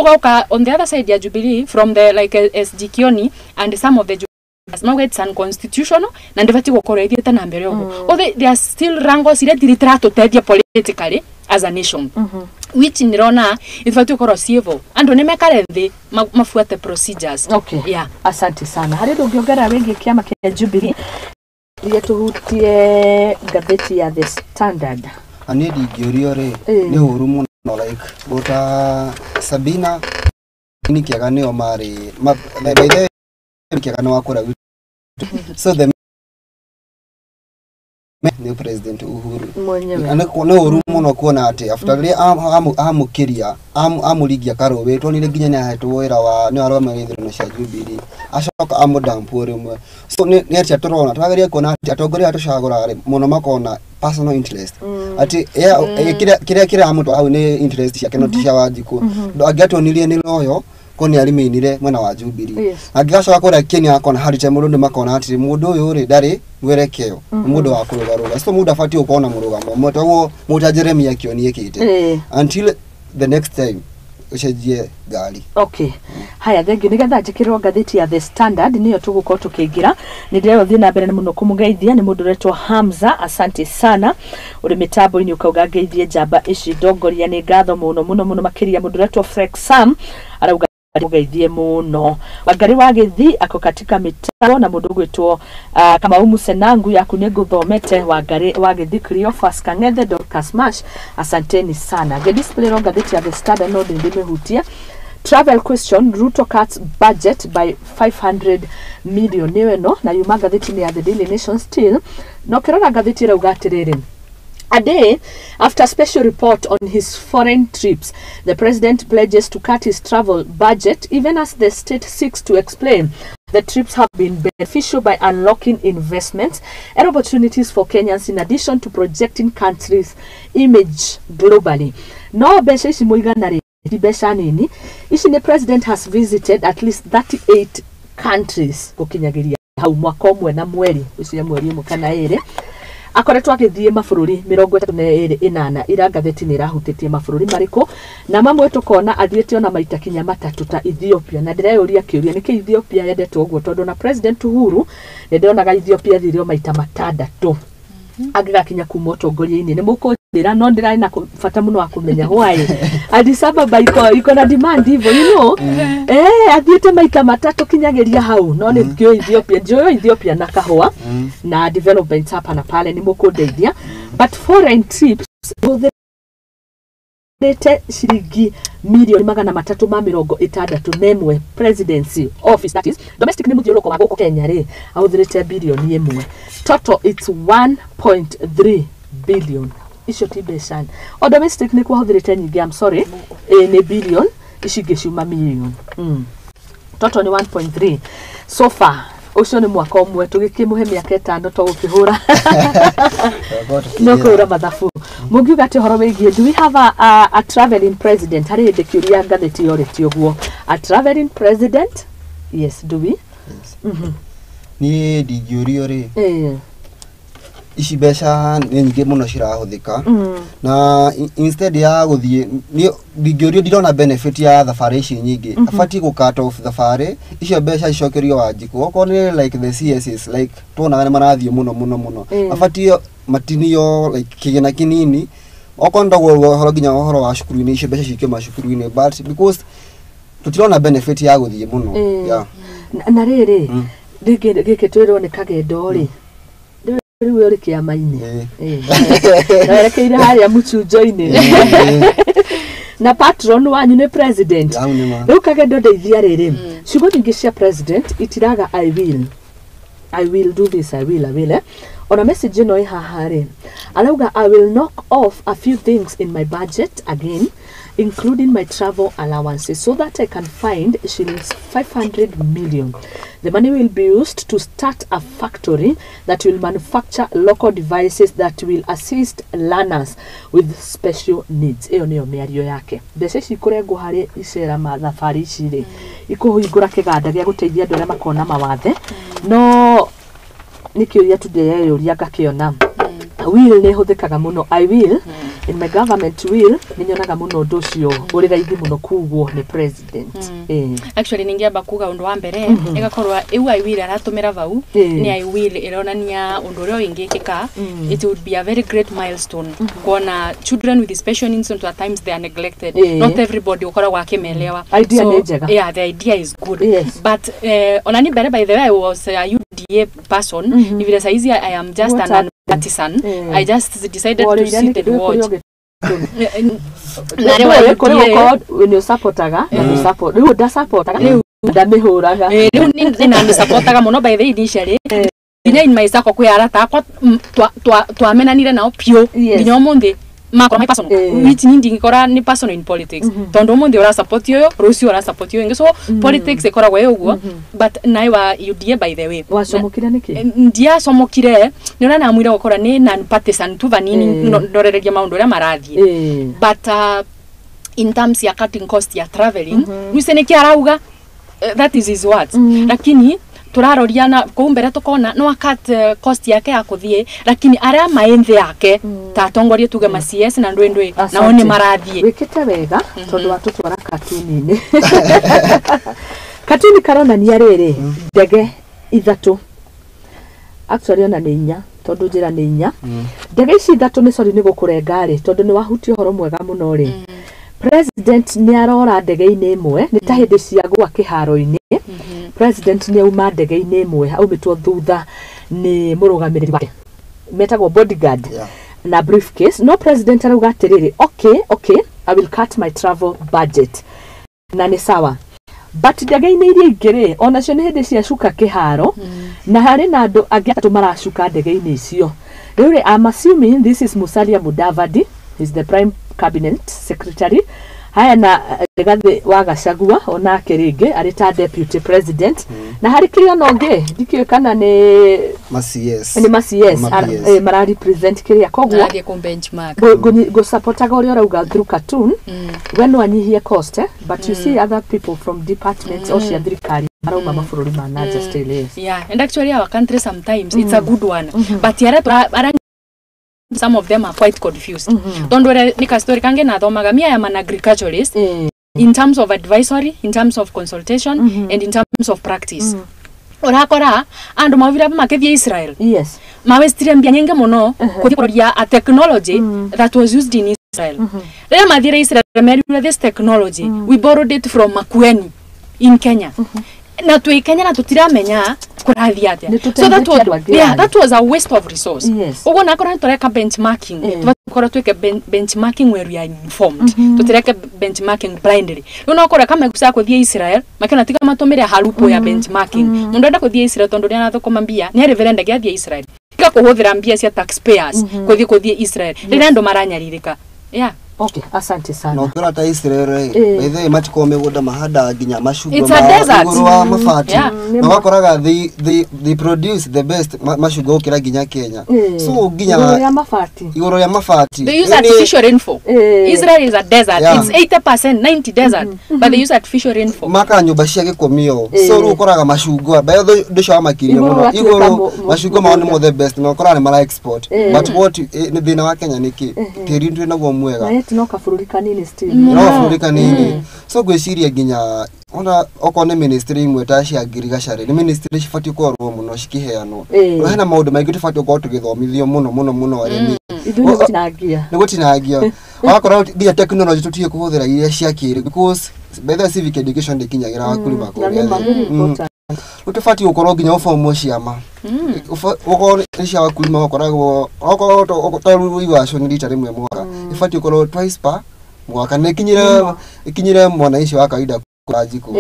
on the other side ya Jubilee from the like SG Kioni and some of the it's unconstitutional na ndivati gukora ithiete na mbere ogo they are still wrangles ile diritrato tedia politically as a nation which nirona ifati gukora civil ando ne mekare thi mafuate procedures asante sana hari ndongiongera wengi kiama kia Jubilee ile tuhutie gazeti ya The Standard ani digiorio re ni huru muno like bota Sabina ni kiagane o mari by the kiagane wakora so the new president Uhuru ana huru muno kuona ati after le amukiria amuligia karo wetu ni ginya na hatu wira wa ni aroma ngithiro na Jubilee ashoka amudampore mwe so ni ati atorona twagaria kuona ati atogori atushagura muno makona personal interest ati kira amuto au ni interest yake no tisha wajiko ndo agato nilie ni loyo koni aliminire mwana wa Jubilee agigacoka kora Kenya akona harite murundi makona ati mundu uyu ri ndari werekeo mundu wa kurugaruga so mundu afati ukona murugamo motawo mutajeremia kioni yekite until the next time ushejie gali haya thank you nigetha njikirwo gatheti ya The Standard niyo tuguko tukiingira ni ndireo thina mbere ni muno kumugeithia ni mundu retwo Hamza asante sana uri mitambo ini ukauga geithie jamba ici ndongoria ni ngatho muno makiria mundu retwo Frex Sam arauga mugeithie muno Wangari wa Githi ako katika mitaro na mundu gwitwo kama umusenangu yaku ni nguthomete Wangari wa Githi Cleophas Kang'ethe Dorcas Mash asanteni sana gedisplay ronga gazeti ya The Standard no ndimehutia travel question Ruto cuts budget by 500 million niweno na yuma gazeti ni ya The Daily Nation still no kirona gazeti rauga atiriri a day after special report on his foreign trips, the president pledges to cut his travel budget even as the state seeks to explain the trips have been beneficial by unlocking investments and opportunities for Kenyans in addition to projecting country's image globally. No besha isi muigana ri besha nini. Isi the president has visited at least 38 countries kukinyagiria hau mwaka omwe na mweri ucio mweri mukana ere akoretwo agithie mabũrũri 38 ira gatheti ni irahutitie mabũrũri mariko na mamwe tukona athiete ona maita kinya matatu ta Ethiopia na ndireyuria kiuria niki Ethiopia yendetwo uguo tondu na president Uhuru ndirionaga Ethiopia thirio maita matandatu agigakinya kuma utongoria-ini ni mukunjira no ndirai na bata muno wa kumenya why Addis Ababa iko na demand hivyo you know athiete maita matatu kinyagiria hau no ni kio Ethiopia na kahua na development hapa na pale ni mukundeithia but foreign trips lete shilingi milioni 360 memwe presidency office that is domestic ni muthiuruko wa guko Kenya ri authirite bilioni 1 total it's 1.3 billion icio ti besan o domestic ni kuhuthirite nyingi I'm sorry ni billion ishigeshuma million total ni 1.3 so far ucio ni mwaka omwe tugikimuhe miaka 5 to gukihura no kuura mathabu mugiuga ati horo wigie do we have a traveling president hari de kuria gatheti yoreti uguo a traveling president yes do we ni digiorio ri ici besha nyingi muno cirahuthika na instead ya guthie ni digiorio dirona benefit ya thabari ici nyingi afati go cut off thabari icio besha icokerio wanjiko okone like the CSS like tona marathie muno afati matinio like kigena kinini okonda horo ginya horo wa cukuru-ini icio besha cikio macukuru-ini but because tutirona benefit ya guthie muno na riri gike twirwo ni kagendo ri riu uri kiama-ini na rekeire haria muchunjo-ini na patron wanyu ni president riu kagendo ndeithia riri ciugo nyingi cia president itiraga I will do this I will ona message no ihahare alauga I will knock off a few things in my budget again, including my travel allowances, so that I can find shillings 500 million. The money will be used to start a factory that will manufacture local devices that will assist learners with special needs. Eyo niyo miario yake. Mbeca cikurengwo hari icera mathabari iciri ikuhingura kiganda gya guteithia andu aria makona mawathe no nikiuria tudeyeyoria ngakiona will ne huthikaga muno. I will in my government will ninyonaga muno nducio uri raithi muno kugwo ni president. Actually ningiamba kuga undu wa mbere igakorwa eu I will aratumira vau ni I will ironania undu rio ingikika. It would be a very great milestone kuona children with special needs at times they are neglected. Not everybody ukoragwo akimelewa. Yeah, the idea is good. But onani mbere by the way I was a UDA person. If it is easy I am just an partisan. I just decided to sit and watch. When you supportaga, you support. You da supportaga. Ndamihuraga. Nina supportaga muno by the initially. In my sako kwa arata kwa twamenanire nao pio. Nyo monde makora my person. Which nindi ngikora ni person in politics. Tondo monde ora support yo, Rosi ora support yo. So politics ekora kwa yo. But naiwa UDA by the way. Wasomokira niki? Ndia somokire nona na mwira gukora ni non partisan tu vanini ndoreregia maundu ria marathie. But in terms ya cutting cost ya traveling, wiseneki arauga that is his words. Lakini turaroriana ko mbere tukona no cut cost yake ya kuthie, lakini aria maenthi yake ta tongorie tuge ma CS na ndwendwe naone marathie wikite wega tondu watutwara katuni-ini. Katuni karona ni ariri ndege ithatu actually ona ni inya tondu njira ni inya ndege ici ithatu ni sorry ni gukurenga ri tondu ni wahuti horo mwega muno ri president ni arora ndege-ini imwe ni ta hindi cia gwa kiharo-ini. President ni auma ndege-ini imwe aumitwo thutha ni murugamiriri wake metagwo bodyguard na briefcase. No president arauga atiriri okay I will cut my travel budget na ni sawa, but ndege-ini iria ingiri ona cio ni hindi cia cuka kiharo na hari na andu angi atatu maracuka ndege-ini icio. Riu I'm assuming this is Musalia Mudavadi, he's the prime cabinet secretary. Haya na Rigathi wa Gachagua ona kiringe ari ta deputy president na hari kiria nonge dikio kana ni Macies mara represent kiria kogwo ari ku benchmark go supportaga uri orauga through cartoon when wanyihie cost but you see other people from departments or cia thirikari arauma mabũrũri ma nanja still is. And actually our country sometimes it's a good one but yara some of them are quite confused. Don't worry, nika story kange na thomaga me I am an agriculturist in terms of advisory, in terms of consultation and in terms of practice. Orakora andu mavira makethia Israel. Yes. Mawestire mbia nyingi muno kuthikoria a technology that was used in Israel. Rera mathire Israel remember this technology. We borrowed it from Makueni in Kenya. Na tu Kenya na tutiramenya kurathi atia. So that was a waste of resource. Ugo nakora tureka benchmarking. Tukora tuke benchmarking where we are informed. Tutireka benchmarking blindly. Unakora kama kusa kuthia Israel, makana tika matomere harupo ya benchmarking. Mundu enda kuthia Israel tondu ni anathokoma mbia, ni reverend gathia Israel. Tika kuhuthira mbia cia taxpayers kuthia Israel. Rira ndo maranyaririka. Okay, asante sana. No kora ta Israel bethe matiko megoda mahada ginya mashugo ma mafati. No bakoraga they produce the best mashugo kira ginya Kenya. So ginya igoro ya mafati. They use artificial rainfall. Israel is a desert. It's 80% 90 desert, but they use artificial rainfall. Maka nyumba ciake komio. So rukoraga mashugo bethe ndusho makirio muno. Igoro mashugo maone mo the best. No kora ni mara export. But what ni thina wa Kenya niki tiri ndwe naguo mwega. No kafurulika nini still. No kafurulika nini. So gwiciria ginya ona okone ministry imwe ta cia agriculture ni ministry cifati ko ro muno cikiheano. Hena maundu maingi tufati ko tugithomithio muno arimi. Ni gutinagia. Wakora ginya technology tutie kuhuthira iria cia kiri because better civic education de kinyagira wakulima ko. Utafati ukoro ginya ufomo ciama. Ukoro cia wakulima wakoragwo okoro iwaco ni rita rimwe mwaka. Ifati ukoro twice per mwaka nekinyira mwanaishi wa kawaida kujiko.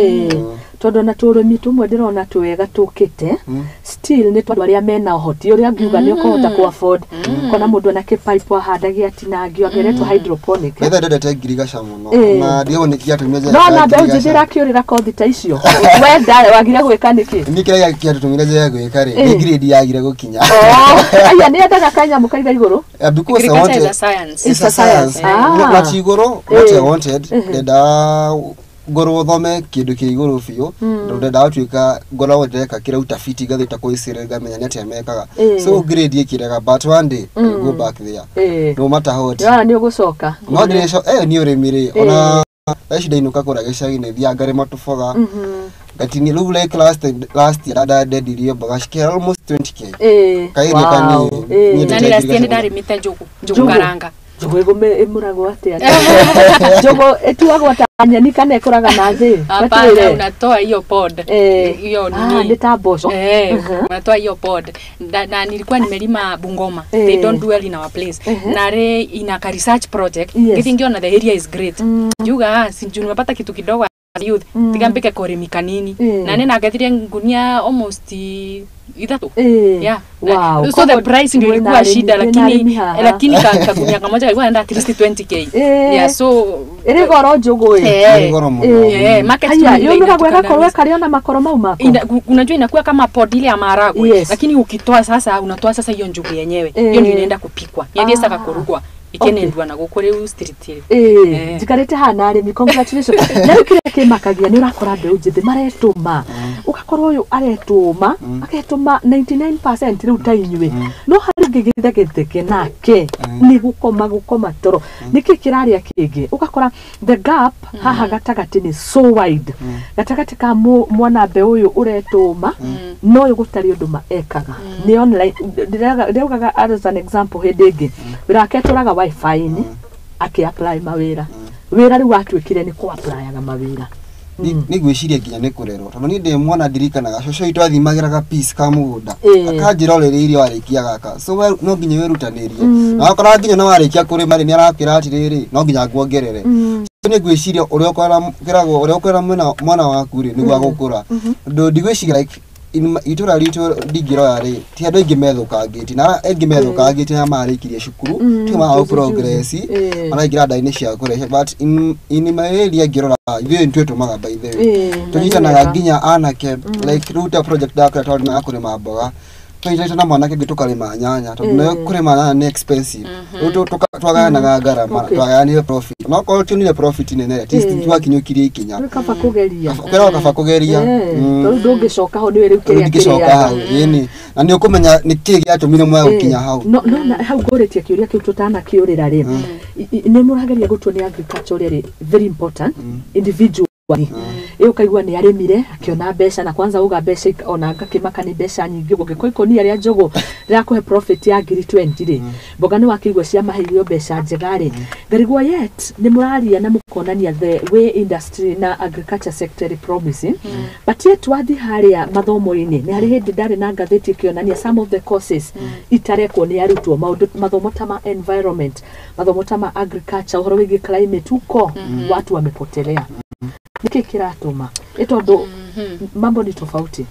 tondu na turumi tumwe ndirona twega tukite still ni twandu aria mena uhoti uria ngiuga ni ukohota ku afford kona mundu na pipe ahandagia atinangio ageretwo hydroponic betha ndete ngirigaca muno na ndio ni kiatumia no na mbeu njithira kiurira kothi ta icio wenda wagira gwika niki ni kira kiatumia je gwika ri ni grade yagira gukinya aya ni endaga kanya mukaiga iguru because I wanted science na chigoro what I wanted ndenda ngoro thome kindu ki iguru fiu ndenda atuika ngora wendeka kira utafiti gathita kuisire gamenya ni atia mekaga so grade ikiraga but one day go back there no matter what ni ugucoka no ndireco ni urimire ona shida inuka kora gicagi-ini thia ngare matufoga gatini lu like last year ada dedirie bagashike almost 20k kairi kani ni last year ndari mita njugu karanga jogo emurago atia jogo etuagwa tanya ni kana ekuraga na thi hapana unatoa hiyo pod hiyo ni ni taboso unatoa hiyo pod na nilikuwa nimelima Bungoma they don't do well in our place na re ina ka research project getting on the area is great juga sinjuni nimepata kitu kidogo youth tigambike koremi kanini na nina gathiria ngunia almost idatu yeah wow so the price ndio ilikuwa shida lakini kagunia kamoja ilikuwa enda at least 20k yeah so ere goro njugu market hiyo ndio gweka korwe kaliona makoro mau mako unajua inakuwa kama pod ile ya maharagwe lakini ukitoa sasa unatoa sasa hiyo njugu yenyewe hiyo ndio inaenda kupikwa yani sasa kakorugwa ikenendwa na gukore street jikarete hana ari congratulations na ukire kimakagia ni urakora mbeu njithi maretuma ugakorwo uyu aretuma aketuma 99% riu tainywe no hari ngigithegetheke nake ni gukoma toro niki kiraria kingi ugakora the gap haha gatagati ni so wide gatagati ka mwana mbeu uyu uretuma no uyu gutari undu maekaga ni online ndiraga as an example hedege biraketuraga wifi ni aki apply mawira wira ri watwikire ni ku apply aga mawira ni gwiciria nginya ni kurero tondu ni ndi mwana ndirikanaga coco itu athimagiraga piece ka mugunda akanjira urereirie warikia gaka so no nginya wirutanirie na wakora nginya na warikia kurima ni arakira atiriri no nginya nguongerere ni gwiciria uria ukwera mwana waku ri ni gwa gukura ndo ndigwiciria like itura rito digiro yari ti andu ingi methukangiti na engi methukangiti na marikirie cukuru ti ma progress maragira ndaini cia kurehe but in my area ngirora ithuĩ nitwetumaga by the way tunyitanaga nginya anake like ruta project dakora tondũ na kurima mboga twaita na mwanake ngitukarima nyanya tondu nayo kurima nyanya ni expensive twaganaga garama twagania profit no ko tunile profit nene at least twakinyukirie ikinya kaba kugeria kaba kugeria tondu ndungicoka ho niwe riu kiria ngicoka yani na ni ukumenya ni kiki giatumire mwe gukinya hau no na hau ngoretie kiuria kiu tutana kiurira ri ni murageria gutwo ni agriculture ri very important individual iyo kaigwa ni aremire akiona mbeca na kwanza uga mbeca ona ngakimaka ni mbeca nyingi gukiko ni aria njogo rirakuhe profit ya ngiri 20 ri mboga ni wakigwa cia mahirio mbeca njegari ngarigwa yet ni muraria na mukonania the way industry na agriculture sector promising but yet wathi haria mathomo-ini ni hari hindi ndari na ngatheti kionania some of the courses itarekwo ni arutwo mathomo ta ma environment mathomo ta ma agriculture uhoro wigi climate uko watu wamepotelea niki kiratuma itondo mambo ni tofauti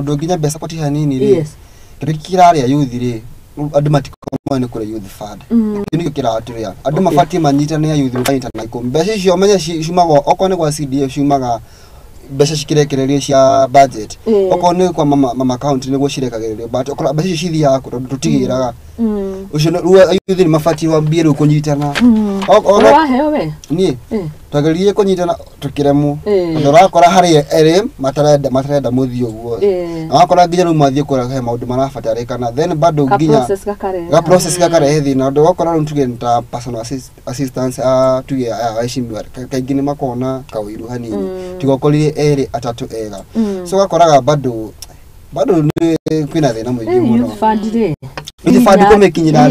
ndo nginya mbeca kwati hanini ri kiri kiraria youth ri andu matikomone kure youth fund niki kiraturia andu mafati manyitane ya youth fund na mbeca icio menye ciumaga okone kwa CDF ciumaga mbeca cikirekererio cia budget okone kwa mama account niguo cirekagiririo but okora mbeca icio cithiaga ku tutigiraga ucio youth ni mafati wa mbire kunyitana okora hewe ni twagerie kunyitana tukiremu ndo rakora hari ere matarenda muthio guo na wakora nginya ru mathie kura he maundu marabatarikana then bado nginya ga process gakarehe thina ndo wakora ru tuge nta personal assistance tuge aishimwa kaingi ni makona kawiru hanini tigokorire ere atatu ega so gakoraga bado ni kwina thina mwingi muno ni fandi kumekinyira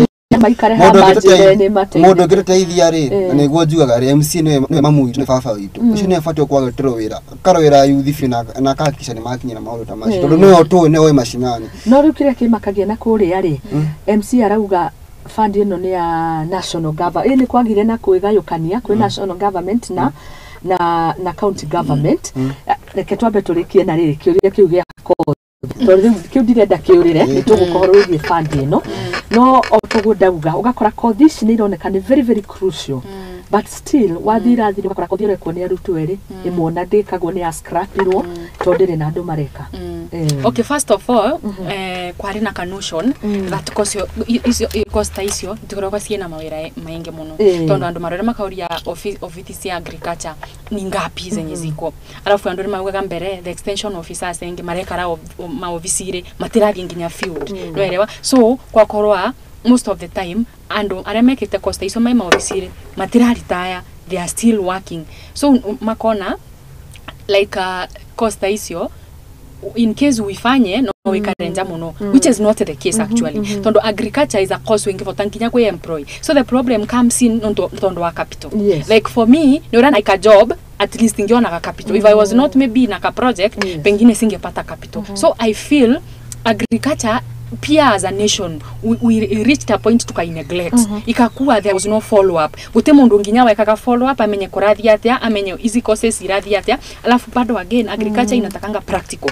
mundu ngiriteithia ri niguo njugaga ri MC ni mamu witu ni baba witu ucio ni afatio kwagatiro wira karowira youth fina na kakisha ni makinyira maundu ta macio tondu no tu ni oi mashinani no riu kiria kimakagia na kuria ri MC arauga fund ino ni ya national government ni kwagire na kuigayukania kwi national government na na county government reke twambe turikie na riri kiuria kiu gia tondu kiu ndirenda kiurire ni tugukorwo igi fund ino no otugundauga ugakora kothi ici ni ironeka ni very very crucial but still wathira thiri ugakora kothi irekwo ni arutu eri imwona ndikagwo ni ascrapirwo tondu ri na andu mareka okay, first of all kwari na notion that costa icio ndikoragwo ciena mawira maingi muno tondu andu marore makauria office ya agriculture ni ngapi zenye ziko alafu andu maugaga mbere the extension officers engi marekara maofisire matirathi nginya field no elewa so kwa korwa most of the time andu aremekite costa icio mai maofisire matiraritaya they are still working so makona like costa icio in case wifanye no wikarenja muno which is not the case actually tondo agriculture is a course wengi votankinya kwe employ so the problem comes in tondo wa capital like for me no run like a job at least ngiona ka capital if I was not maybe na ka project pengine singepata capital so I feel agriculture pia as a nation we reached a point to neglect ikakuwa there was no follow up gute mundu nginya weka follow up amenye kurathi atia amenye easy courses irathi atia alafu bado again agriculture inatakanga practical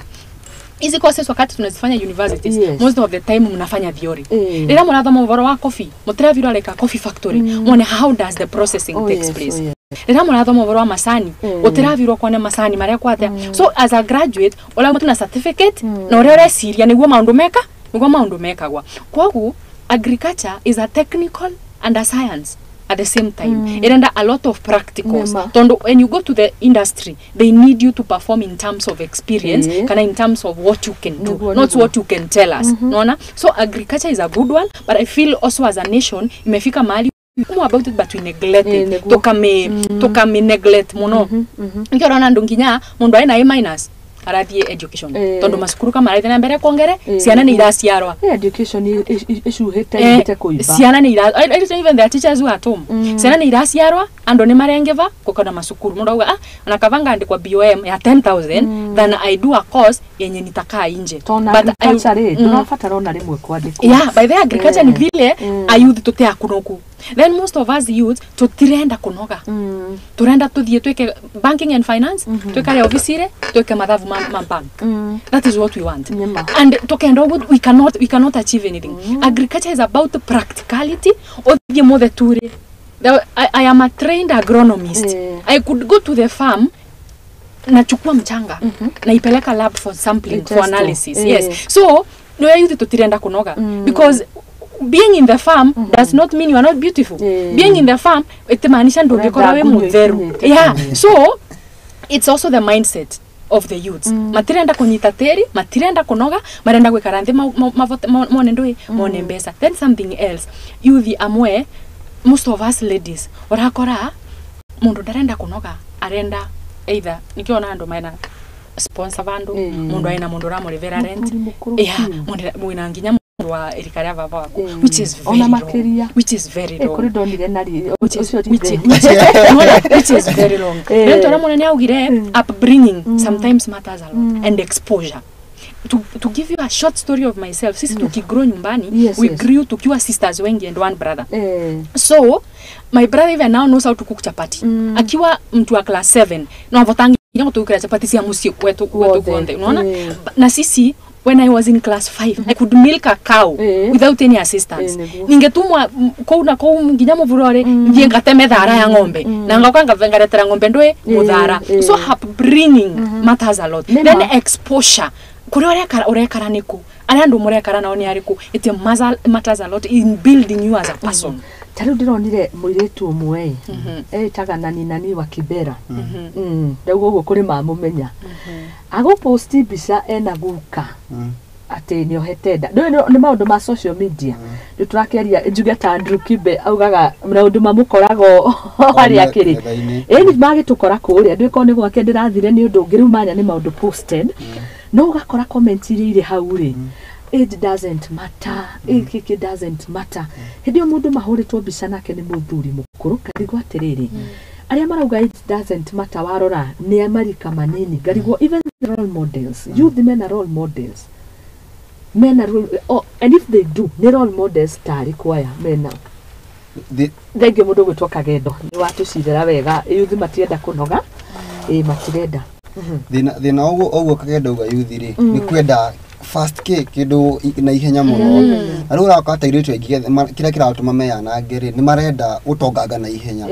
easy courses wakati tunazifanya universities most of the time mnafanya theory ila mnathoma uvoro wa coffee mutravira like a coffee factory mone how does the processing takes place ila mnathoma uvoro wa masani utiravirwa kone masani maria kwatia so as a graduate ola mutuna certificate na ore siria niguo maundu mekagwa kwagu agriculture is a technical and a science at the same time it under a lot of practicals tondo when you go to the industry they need you to perform in terms of experience kana in terms of what you can do not what you can tell us naona so agriculture is a good one but I feel also as a nation imefika mahali more about it but we neglect it tokame neglect muno ngiona ndunginya mundu aina A- arathie education tondo masukuru kama arathie na mbere kuongere ciana ni iraciarwa education ishuhete kuiba ciana ni even the teachers who at home ciana ni iraciarwa ando ni marengeva kokona masukuru mundu auga na kavanga andikwa BOM ya 10,000 than I do a course yenye nitakaa nje but I tunafatara ona rimwe kwandikwa by the agriculture ni vile ayuthi tutea kunoku then most of us youth tutirenda kunoga turenda tuthie tweke banking and finance twekare officire tweke mathavu bank that is what we want and tokenda we cannot achieve anything agriculture is about practicality or the mother ture I am a trained agronomist I could go to the farm nachukua mchanga na ipeleka lab for sampling for analysis yes so no youth tutirenda kunoga because being in the farm does not mean you are not beautiful being in the farm itemaanisha ndongekora we mutheru so it's also the mindset of the youths matirenda kunyita teri matirenda kunoga marenda gwikara nthi mone ndui mone mbesa then something else youth amwe most of us ladies orakora mundu ndarenda kunoga arenda either nikiona andu maina sponsor bandu mundu aina mundu ramurivera rent mundu ina nginya wa erikaria baba wako which is very wrong which is very wrong ndio ramona ni augire upbringing sometimes matters a lot and exposure to give you a short story of myself sisi tukigrow nyumbani we grew tukiwa sisters wengi and one brother so my brother even now knows how to cook chapati akiwa mtu wa class 7 na votangi nyango tukira chapati sia musi kwetu konde unaona na sisi when I was in class 5 I could milk a cow without any assistance ningetumwa kwa nginya muvurore ngie ngateme thara ya ng'ombe na ngakanga vengaretera ng'ombe ndwe muthara so upbringing matters a lot then exposure kuri orekara niku ari andu murekara nao ni ariku it matters a lot in building you as a person taru ndironire muiretu umwe taga nani wa Kibera ndaugo ugo kuri mamumenya ago post bica ena guka ate ni ohetenda ni maundu ma social media nduturakeria njuge ta Andrew Kibe augaga maundu mamukorago ari akiri ni magitukora kuria ndwiko ni gwake ndirathire ni undu ngiru manya ni maundu posted no ugakora comment iri hau ri it doesn't matter it doesn't matter hidio mundu mahuritwo bica nake ni muthuri mukuru karigwa atiriri aria marauga it doesn't matter warora ni amarika manini garigwo even the role models youth men are role models and if they do ni role models tari kwaya mena thenge mundu gwitwa Kagendo ni watu cithera wega youth matienda kunoga matirenda thina ogo kagenda uga youth ri ni kwenda fast kindu na ihenya muno arura akatairĩtwo ingĩ kira kiratuma meyana ngeri ni marenda utonganga na ihenya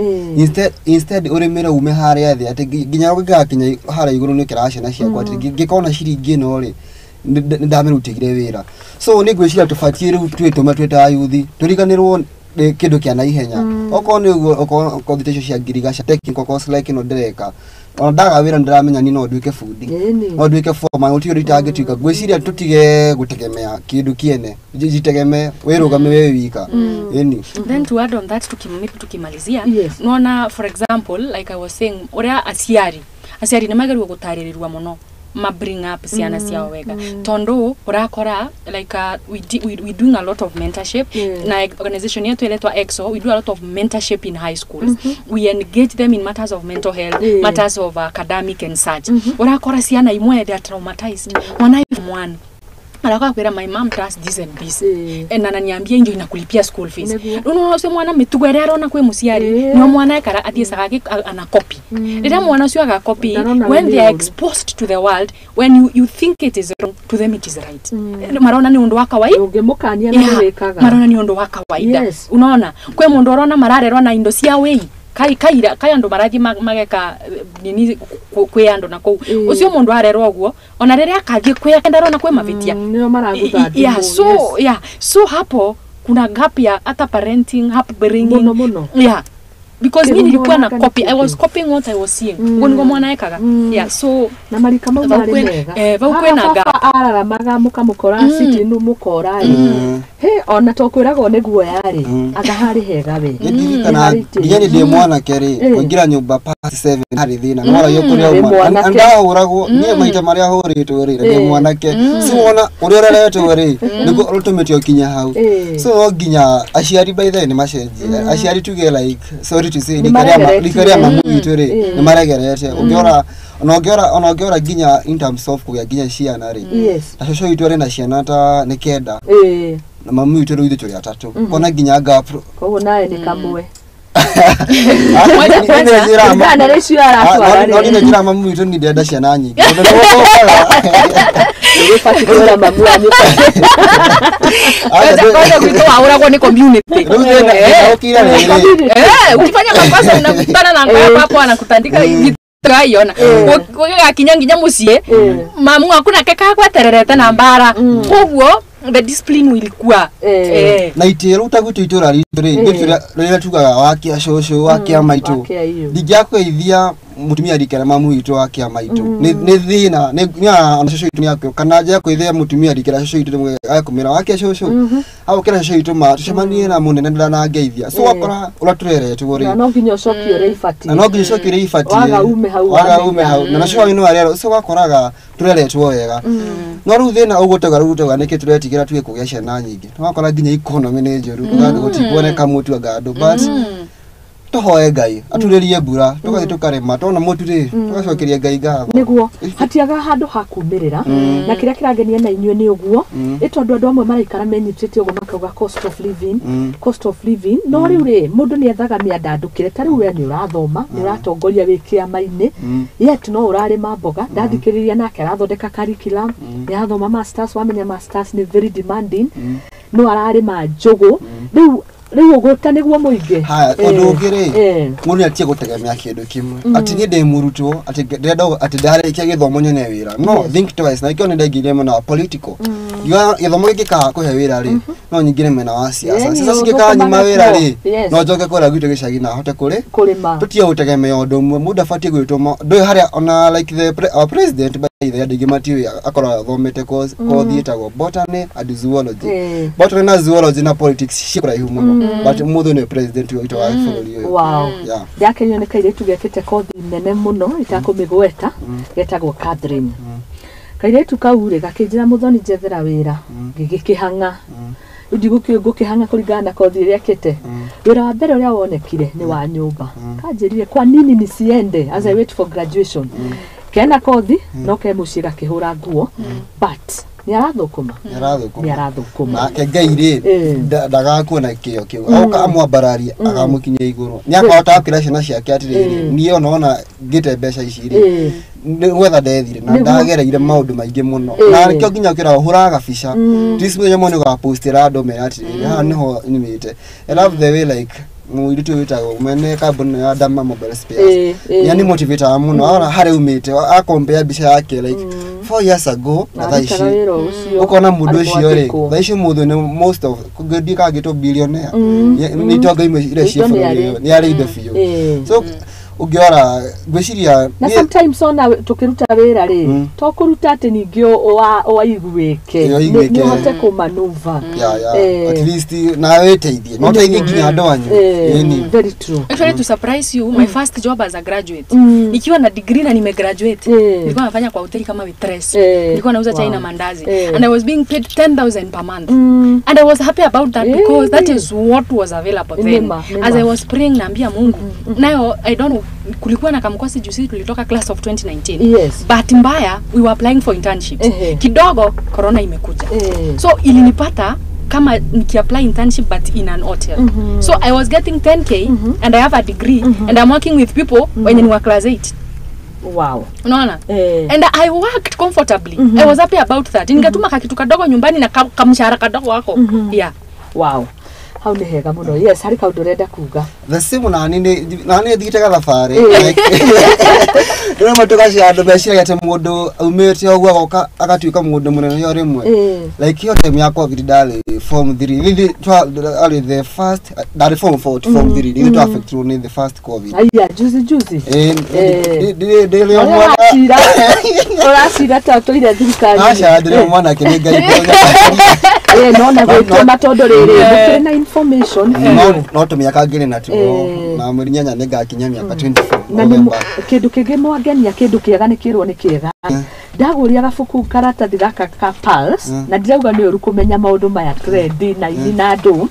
instead urimire ume haria thi ati nginya ũgakinya haria iguru ni kiracina ciakwa ati ngikona ciringi no ri ndamirutĩire wĩra so ni ngwĩciria tubatie rĩu twĩta youth turiganĩrwo kindu kia na ihenya okorwo ni uguo competition cia ngirigaca technical course like no ndireka ona ndaga wĩra ndiramenya ni no nduĩke fundi no nduĩke foreman ũtio ritangĩtuĩka ngwĩciria tutige gutegemea kindu kiene jitegemee wĩrũgame wewe wika then to add on that tukimalizia nona for example like I was saying uria aciari ni magerio gutarirĩrwa muno ma bring up ciana cia wega tondo urakora like we doing a lot of mentorship na organization yetu eletwa EXO we do a lot of mentorship in high schools we engage them in matters of mental health matters of academic and such urakora ciana imwe they are traumatized one alaka kwera my mom does this and this and ananiambia ndio inakulipia school fees no se mwana mitugwere arona kwe musiari no mwana ekara athiesaka ana copy rira mwana ucio aga copy when they are exposed to the world when you think it is wrong to them it is right marona ni undu wa kawaida ungemukania na wekaga marona ni undu wa kawaida unaona kwe mundu arona mararerwa na indo cia wei kai andu marathi mageka nini kwe andu na kou ucio mundu arerwa guo ona rere akathie kwe kendarona kwe mavitia nio maragutha so hapo kuna gap ya hata parenting upbringing mono because mimi nilikuwa na copy I was copying what I was seeing ngo mwana ekaga so na marika mau mega vaukwena ga arara magamuka mukora city nu mukora he ona tokwirago niguo yari agahari hega we ndigani ndi mwana keri kuingira nyumba past 7 hari thina nora yokuria anda uragwo nie maita maria horitwo ri ndi mwanake si wona uria reretwo ri niguo ultimately kinya hau so nginya aciari by the ni macenji aciari tuge like sorry to say nikaria mamu itu ri ni maregerete onogera ginya in terms of kuya ginya ciana ri accio itu ri na ciana ta ni kenda na mamu itu ri ithu atatu kona ginya gap koguo nae ni kamwe Ngana recio aratwara ri ni njira mamu itu ni ndenda ciana nyingi Ora mamu ani Kwanza kuito auragwo ni community ukifanya makosa unakutana na ngaya hapo anakutandika traiona kwa kinyanginya mucie mamu hakuna keka kwatererete na mbara koguo the discipline ilikuwa na itiru utagutu itura ri rira tugaga wakia shosho wakia maitu ndigyako ithia mutumia rikera mamu itu wakia maitu ni thina ni shosho itu yakyo kana aje kuithia mutumia rikera shosho itu akumira wakia shosho au kera shosho itu ma tucemanie na munene ndana ngeithia so wakora uraturere tugori no nginya cokio reifati no nginya cokio reifati waga ume hau na shosho ino arero so wakoraga turere tuoyega no ru thina ugutoga niki turetigira tuge kugia ciana nyingi twakora nginya economy ni njoru tugandi gutikuoneka mutu agando but tuhoe ngai aturirie mbura tugathi tukarema tona mutu ri tugacokeria ngai ngatho niguo hatiaga handu hakumirira na kiria kirangenia na inyue ni uguo itondu andu amwe maraikara menyitite uguo makauga cost of living no riu ri mundu ni ethaga miandandukire ta riu we ni urathoma ni uratongoria wikia maini yet no urarima mboga ndathikiriria nake arathondeka curriculum ni athoma masters wamenya masters ni very demanding no ararima njugu riu gota niguo muingi ha undu ugiri mundu atie gutegemea kindu kimwe ati ni ndi murutwo ati ndenda ati ndarikia githomo nyone wira no think twice na ikio ni ndegire mena political githomo gikika kuhe wira ri no nyingire mena wa siasa sasa sigika nyuma wira ri no njoke kora gwite gicagi na hote kurima tutie gutegemea undu mwe mundu afatie gwituma ndo haria ona like the president by the digimati akora thomete course etagwo botany and zoology botany na zoology na politics shikora ihumo but mutho ni president wito wa bũrũri uyu wow yakenyo ne kaire tugekete kothi nene muno itakumigweta getagwo Catherine kaire tukaure gakinjira muthoni njethera wira ngigikihanga ndigukihanga kuringana na kothi iria kete wira wa mbere uria wonekire ni wa nyumba kanjirire kwa nini nisiende as I wait for graduation kena kothi no ke mucira kihura nguo but ni arathukuma na kengeire ndagakuona kio kio auka amwambararia agamukinya iguru ni akahota akira ciana ciake atiriri ni ona ngite mbeca iciri gwetha ndethire na ndagereire maundu maingi muno na nikio nginya ukira huraga bica tisime mone ga postira ando me atiriri ha niho nimite I love the way like muiritu witago umene carbon ya dama mobile space yani motivator muno ora hare umite a compare bica yake like 4 years ago na thaishi ukona mundu ucio ri thaishi mundu ni most of kugedika gito billionaire ni toga ime ile shifro ni ari inde fio so ugiora gwiciria na sometimes ona tukiruta wira ri to kuruta ati ningio o iguike ni hote ku maneuver at least na weteithie no teithie nginya ndwanyu very true. Actually to surprise you my first job as a graduate nikiwa na degree na nimegraduate nilikuwa nafanya kwa hoteli kama waitress nilikuwa nauza chai na mandazi and I was being paid 10,000 per month and I was happy about that because that is what was available then. As I was praying naambia Mungu nayo I don't know kulikuwa na kamkosi juzi tulitoka class of 2019 but mbaya we were applying for internships kidogo corona imekuja so ilinipata kama niki-apply internship but in an hotel so I was getting 10k and I have a degree and I'm working with people when you were class 8. Wow. Unaona? And I worked comfortably. I was happy about that. Ningetuma kakitu kadogo nyumbani na kamshahara kadogo wako. Yeah. Wow. How ni hega muno. Yes, hari ka udorenda kuga. The same nani thigitega thabari. Ndio matoka cia andu becira gete mundu umete ogwa goka agatuika mundu munene yo rimwe. Like yo time yakwa gidali form 3. Really the first that form 4 form 3 it affect through the first covid. Aya juzi. Dele mwana. Ora tato ile thirikari. Acha dele mwana kinega iponya. No na gwetema tondu riri na information no to miaka ngiri na tuo na murinyanya nega kinya miaka 24 na kindu kingi mwangenia kindu kiega ni kirwo ni kiega ndaguria gabuku karatathi gaka ka pulse na ndirauga ni uru kumenya maundu maya trend na ini na ndu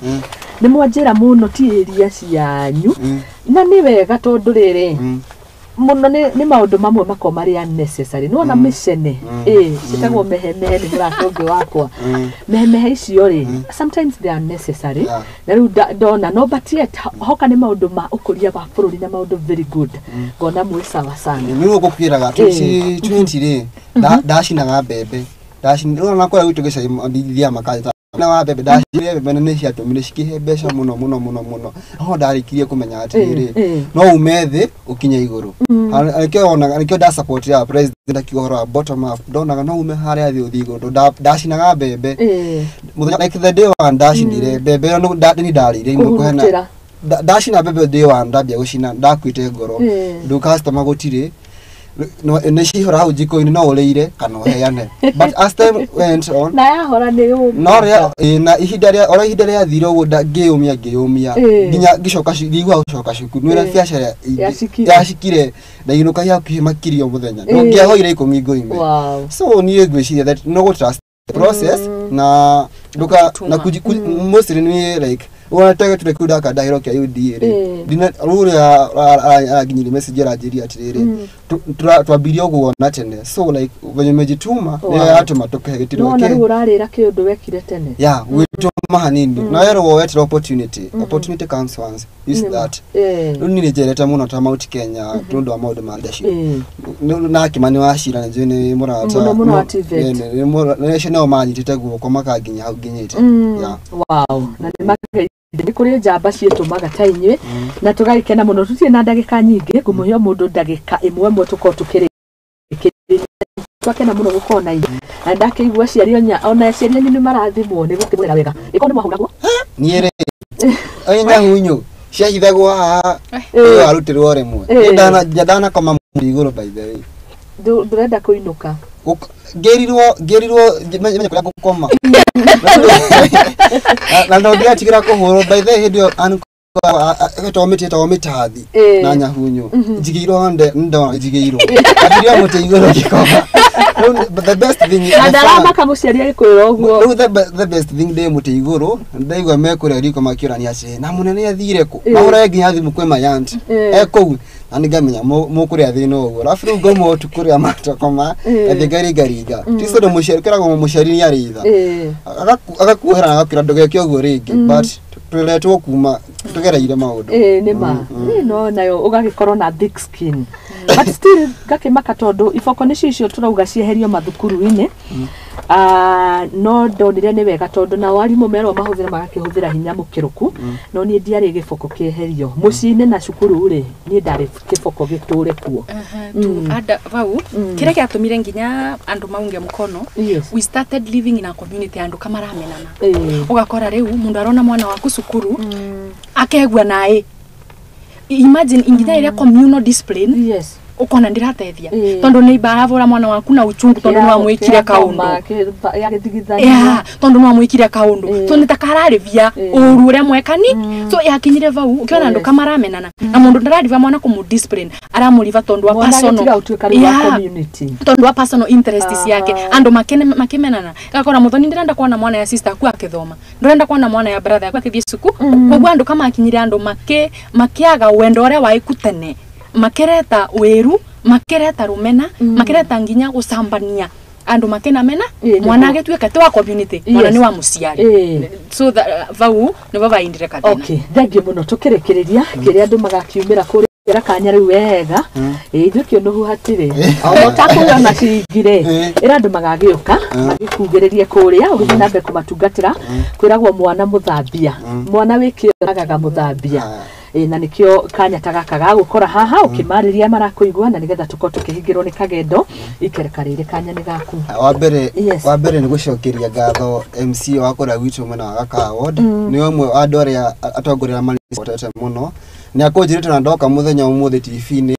ni mwanjira muno ti area cianyu na ni wega tondu riri muno ni maundu mamwe mako mari unnecessary no na micene citagwo mehemehe ni muratonge wakwa mehemehe icio ri sometimes they are necessary na riu ndona no but yet hoka ni maundu ma ukuria wa bururi na maundu very good ngona mwe sawa sana ni gukwiraga 2020 ri ndashinaga mbembe ndashina na kwa gwitu gicai ndithia makaita na wa bebe ndashire bebe nene cia tumire cikihe mbeca muno ho ndarikirie kumenya atiri no umethe ukinya iguru alikio da support ya president akiora bottom up ndonaga no ume hari athi uthigo ndashinaga bebe muthenya like the day one ndashinire bebe no ni ndarire imwe ndashina bebe day one ndambia gucina ndakwite ngoro ndu customer gutire no neshihora hau jiko-ini no uleire kana uheane but as time went on na yahora ni no na ihinda ria thiro uguo ngiumia nginya gicoka ngigua gucoka cukuru nwira biacara yashikire na inuka yakuhi makirio muthenya no ngiahoire 10 ngoime so ni ngwiciria that no go trust the process na nduka na mostly ni like wanataka tulekuda kadahiro kia UDA dina uria aginyire message ya jiri atiriri twabirio guona tene so like venye mejituma ni atuma tukehegitiro ke no urarira kindu wekire tene wituma hanini na yero wetira opportunity comes once is that nini jereta muno ta Mount Kenya tundu wa maundu ma leadership na kimani washira na jene murata muno activate ni national man titeguo kwa makaginya hau ginyite wow na ni ndikuri njamba cietumaga ta inywe na tugagikena muno tutie na ndagika nyingi ngumuhio mundu ndagika imwe mwe tuko tukiri twakena muno gukona inywe na ndakeigua ciario nya ona ciario ni marathimwo ni gukimwira wega iko ni mwahuragwo niere anya hunyu ciahithagwo haha arutirwo remwe ndana koma iguru by the way ndurenda kuinuka gerirwo menya kuria gukoma na ndo ndia tigira kuhuro by the head an tomitathi na nyahunyu jigiro ndo jigiro adiria muteigoro gikoma the best thing adama kamuciaria ikwira ogwo the best thing de muteigoro ndaigwa mekure riko makira ni ace na munene athire ku mahora nginya thimu kwe mayanti eko ani gamenya mo kuria thino ugo rafu ngomo tukuria matokoma athigari gariga tiso ndo mushirikira ngo mushari ya ritha agakuhera agakira ndogeke ugo ringi but tuletwo kuma tugereire maundu nima no nayo ugagikorwo na thick skin but still gakimaka tondu ifoko ni cicio turauga cieherio mathukuru-ini no ndonire ni wega tondu na warimu merwo mahuthira magakihuthira hinya mukiruku no ni ndiari giboko kieherio mucine na cukuru ri ni ndari giboko giture kuo tu ada vau kire giatumire nginya andu maunge mukono we started living in a community andu kamaramenana ugakora riu mundu arona mwana waku cukuru akegwa nae imagine inginya ira communal discipline ukona ndiratethia tondu ni baravura mwana waku na uchungu tondu no amwikire kaundu tondu no amwikire kaundu so nitakararivia uru ure mwekani so yakinyire vau ukiona ndo kamaramenana na mundu ndarariva mwana ku discipline aramuriva tondu wa personal community tondu wa personal interests yake ando makimenana akora muthoni ndirenda kuona mwana ya sister aku akithoma ndirenda kuona mwana ya brother aku akithie suku kogwa ando kama akinyire ando makiaga wendo ore waikutene makereta weru makereta rumena makereta nginya gusambania andu makena mena mwana agetweka te wa community mwana ni wa muciari so vau ni baba indire kadena okay thank you muno tukirekereria kiri andu magakiumira kuri kanya riu wega ithu kionuhu hatire o takuga macingire ira andu magagiuka magikugererie kuria ugithi nambe kumatungatira kwiragwo mwana muthambia mwana wikiraga muthambia na nikio kanya tagakaga gukora haha ukimariria marakuigwa na nigetha tuko tukihingirwo ni kagendo ikerekarire kanya ni gaku wa mbere ni gucokeria ngatho MC wakora witu mwena wa Gaka Award ni omwe andu aria atongorera manipotete muno ni akonjirite na ndoka muthenya umuthi TV-ini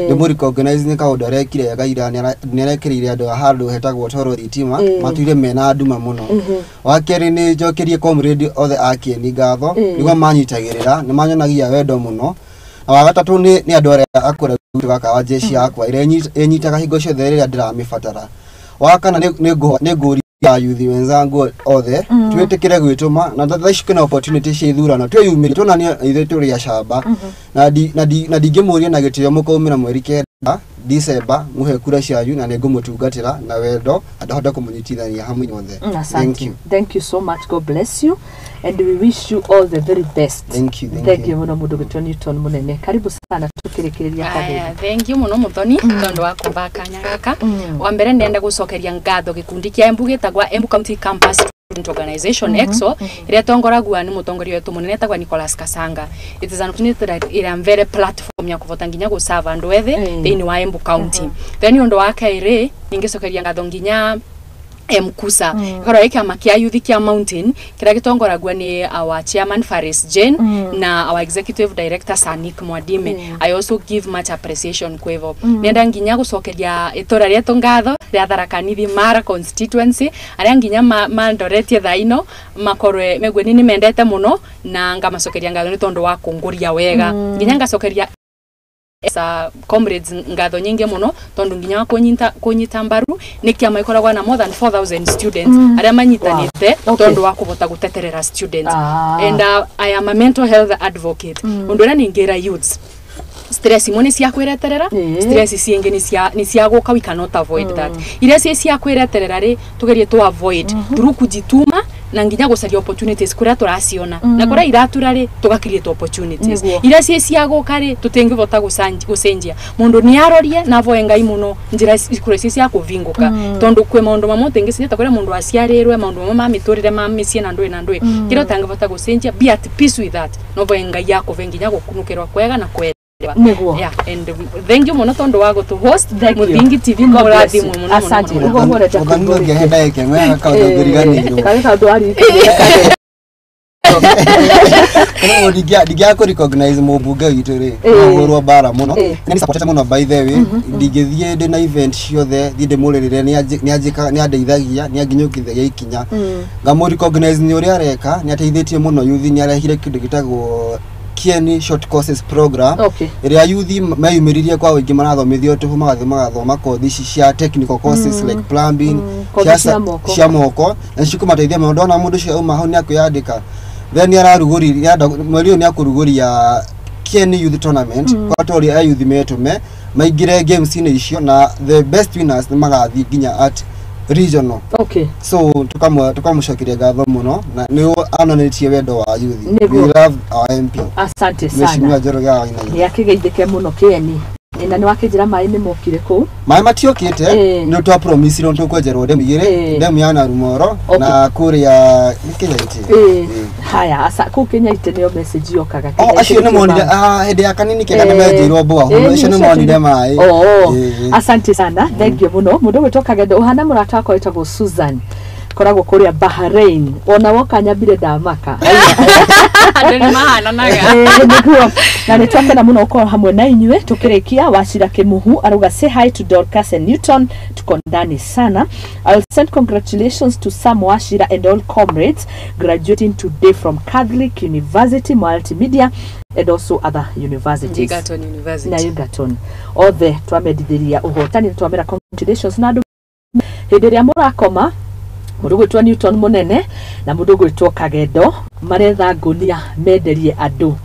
ni muri organize ni kaundu arekire yagaira ni arekirire andu handu hetagwo toro thitima matuire mena nduma muno wa keri ni njokerie comrade othe akieni ngatho niguo manyitagirira ni manyonagia wendo muno na wa gatatu ni andu aria akora Gaka wa jeshi yakwa ire enyitaga hingo ciothe riria ndiramibatara wa kana ni nguri ya yuthi wenzangu othe twetekire gwituma na thaici kwina opportunity cia ithurano twiyumire tonania ithe turi ya shamba na ndingimuria na gitio mukaumira mweri kenda December muhe kura cianyu na ningumutungatira na wendo andahota kumunyitithania hamwe nyothe thank you so much, God bless you and we wish you all the very best. Thank you muno mundu gitwa Newton munene karibu sana tukirekereria kadiri thank you muno muthoni tondu wa kumba kanya gaka wa mbere ndenda gucokeria ngatho gikundi kia Embu gitagwa Embu County Campus Student Organization EXO iria tongoragwa ni mutongoria wetu munene tagwa Nicholas Kasanga. It is an opportunity that ira very platform ya kuvota nginya go serve andu ethe thini wa Embu County then undu wa kaire ningicokeria ngatho nginya Mkusa kora ika makia youth kia mountain kira gitongoragwa ni our chairman Faris Jane na our executive director Sanik Mwadime. I also give much appreciation kwevo nenda nginya gucokeria itora rietu ngatho ria Tharaka-Nithi Mara constituency aria nginya mandoretie thaino makorwe megweni ni mendete muno na ngamacokeria ngatho ni tondu wa kunguria wega nginya ngacokeria comrades ngatho nyingi muno tondu nginya kunyita mbaru ni kiama ikoragwa na more than 4000 students aria manyitanite tondu wa kubota guteterera students and I am a mental health advocate undu ria ningira youths stress imone cia kwireterera stress cienge ni cia guka we cannot avoid that ire cia kwireterera ri tugerie to avoid through kujituma na nginya gucaria opportunities kuria turaciona na kuria iraturari tugakirieto opportunities ira cia guka ri tutingivota gucenjia mundu ni arorie na avoe ngai muno njira kuria cia kuvinguka tondu kwe maundu mamwe tingisita kuria mundu aciarirwe maundu mamwe mamiturire mamicie na ndui kiro tangivota gucenjia be at peace with that no voe ngai yako venginya gukunukirwa kwega na kwega yeah and thank you muno tondu wa to host Muthingi TV murathi muno asante ugo ngore ta kungoria henda yake mwa kaundu ngiriganiro kale kaundu ari kana ndigia ko recognize mubunge witu ri ngorwa bara muno ni support muno by the way ndigithie ndi na event ciothe thinde muririre ni andeithagia ni anginyukithagia ikinya ngamu recognize ni uria areka ni ateithitie muno youth ni arehire kindu gitagwo Kieni short courses program iria youth mayumiririe kwa wingi marathomithio tu magathoma kothi cia technical courses like plumbing cia moko na cikumateithia maundu na mundu cio uma ho ni akuyandika then araruguri mweri ni akuruguria KN Youth Tournament kwa tori ya youth metume maigire games ine icio na the best winners ni magathi ginya at regional. Okay. So tukamushokiria gatho muno na ni anonetie wendo wa youth. We love our MP. Asante sana. Mheshimiwa Njoroge Ina. Ni akigeithike muno KN. Na ni wakijira mai ni mokire ku. Mai matiokite no twa promise no tukwenjerwo ndemu igire ndemu ya na rumoro na kuria Kenyaite. Haya asa ku Kenyaite ni message yokaga. Acio ni monire hende ya kanini kenda ni menjerwo bwa ho acio ni monire mai. Asante sana. Thank you muno. Mundu gwitoka gendo uhana murata wako witagwo Susan. Koragwo kuria Bahrain ona woka nyambire ndamaka ndeni mahana naga niguo na nitwake na muno uko hamwe na inywe tukirikia Wachira Kimuhu aruga say hi to Dorcas and Newton tuko ndani sana. I'll send congratulations to Sam Wachira and all comrades graduating today from Catholic University Multimedia and also other universities. Egerton University na Egerton othe twamedithiria uhotani twamera congratulations na andu hindiria murakoma mundu gwitwa Newton munene na mundu gwitwa Kagendo maretha ngunia menderie andu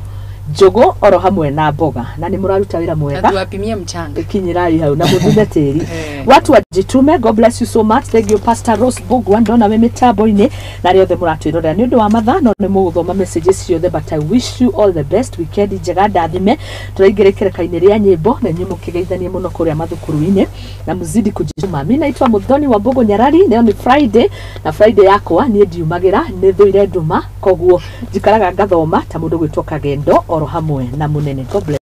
jogo oro hamwe na mboga na ni muraruta wira mwega tuwapimie mchanga kinyirai hau na muthime tiri watu wajitume. God bless you so much. Thank you Pastor Rose Bogwa ndona we mitambo-ini na riothe muratwirora ni undu wa matha no ni muguthoma messages ciothe but I wish you all the best weekend njega ndathime turaingirikire kaini ria nyimbo na nyumu kigeithanie muno kuria mathukuru-ini na muzidi kujituma. Mimi naitwa Muthoni wa Mbogo Nyarari. Leo ni Friday na Friday yakwa ni ndiumagira ni thuire nduma koguo njikaraga ngathoma ta mundu gwitwa Kagendo oro hamwe na munene. God bless.